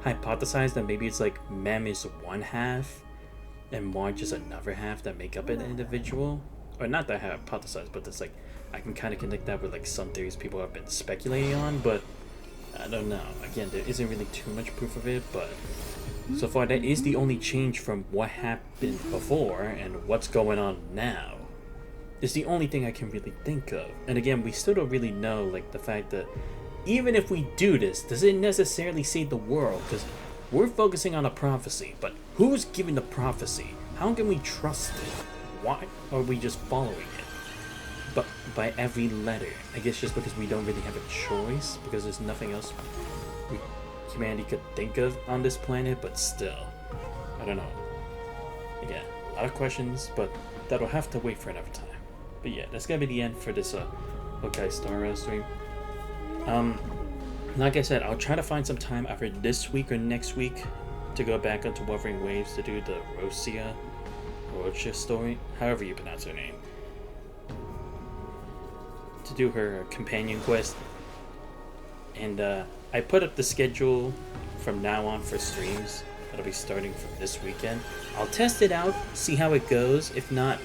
hypothesize that maybe it's like Mem is one half and March is another half that make up an individual. Or not that I hypothesized, but it's like I can kind of connect that with like some theories people have been speculating on, but I don't know. Again, there isn't really too much proof of it, but so far that is the only change from what happened before and what's going on now. It's the only thing I can really think of. And again, we still don't really know, like, the fact that even if we do this, does it necessarily save the world? Because we're focusing on a prophecy, but who's giving the prophecy? How can we trust it? Why are we just following it? But by every letter, I guess just because we don't really have a choice, because there's nothing else humanity could think of on this planet, but still, I don't know. Again, a lot of questions, but that'll have to wait for another time. But yeah, that's gonna be the end for this Honkai Star Rail stream. Like I said, I'll try to find some time either this week or next week to go back onto Wuthering Waves to do the Rocha story, however you pronounce her name, to do her companion quest. And I put up the schedule from now on for streams. That'll be starting from this weekend. I'll test it out, see how it goes. If not,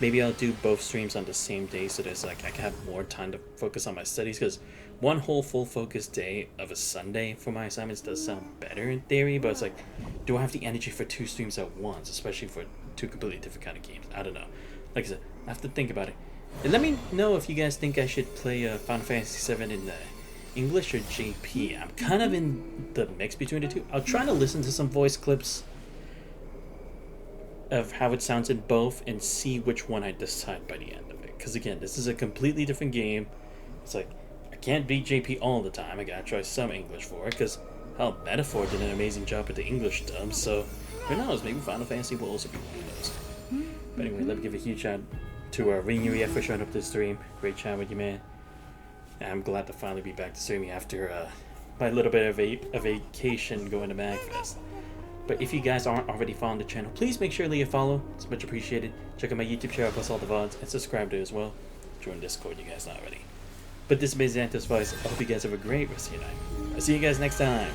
maybe I'll do both streams on the same day so there's like I can have more time to focus on my studies, because one whole full focus day of a Sunday for my assignments does sound better in theory, but it's like, do I have the energy for 2 streams at once, especially for 2 completely different kind of games? I don't know. Like I said, I have to think about it. And let me know if you guys think I should play Final Fantasy VII in English or JP. I'm kind of in the mix between the two. I'll try to listen to some voice clips of how it sounds in both and see which one I decide by the end of it. Because again, this is a completely different game. It's like, I can't beat JP all the time. I gotta try some English for it. Because, hell, Metaphor did an amazing job with the English dub. So, who knows? Maybe Final Fantasy will also be one of those. But anyway, let me give a huge shout to Rinyu for showing up to the stream. Great chat with you, man. And I'm glad to finally be back to streaming after my little bit of a vacation going to MagFest. But if you guys aren't already following the channel, please make sure to leave a follow. It's much appreciated. Check out my YouTube channel plus all the VODs and subscribe to it as well. Join Discord, you guys not already. But this has been Xanthos Vice. I hope you guys have a great rest of your night. I'll see you guys next time.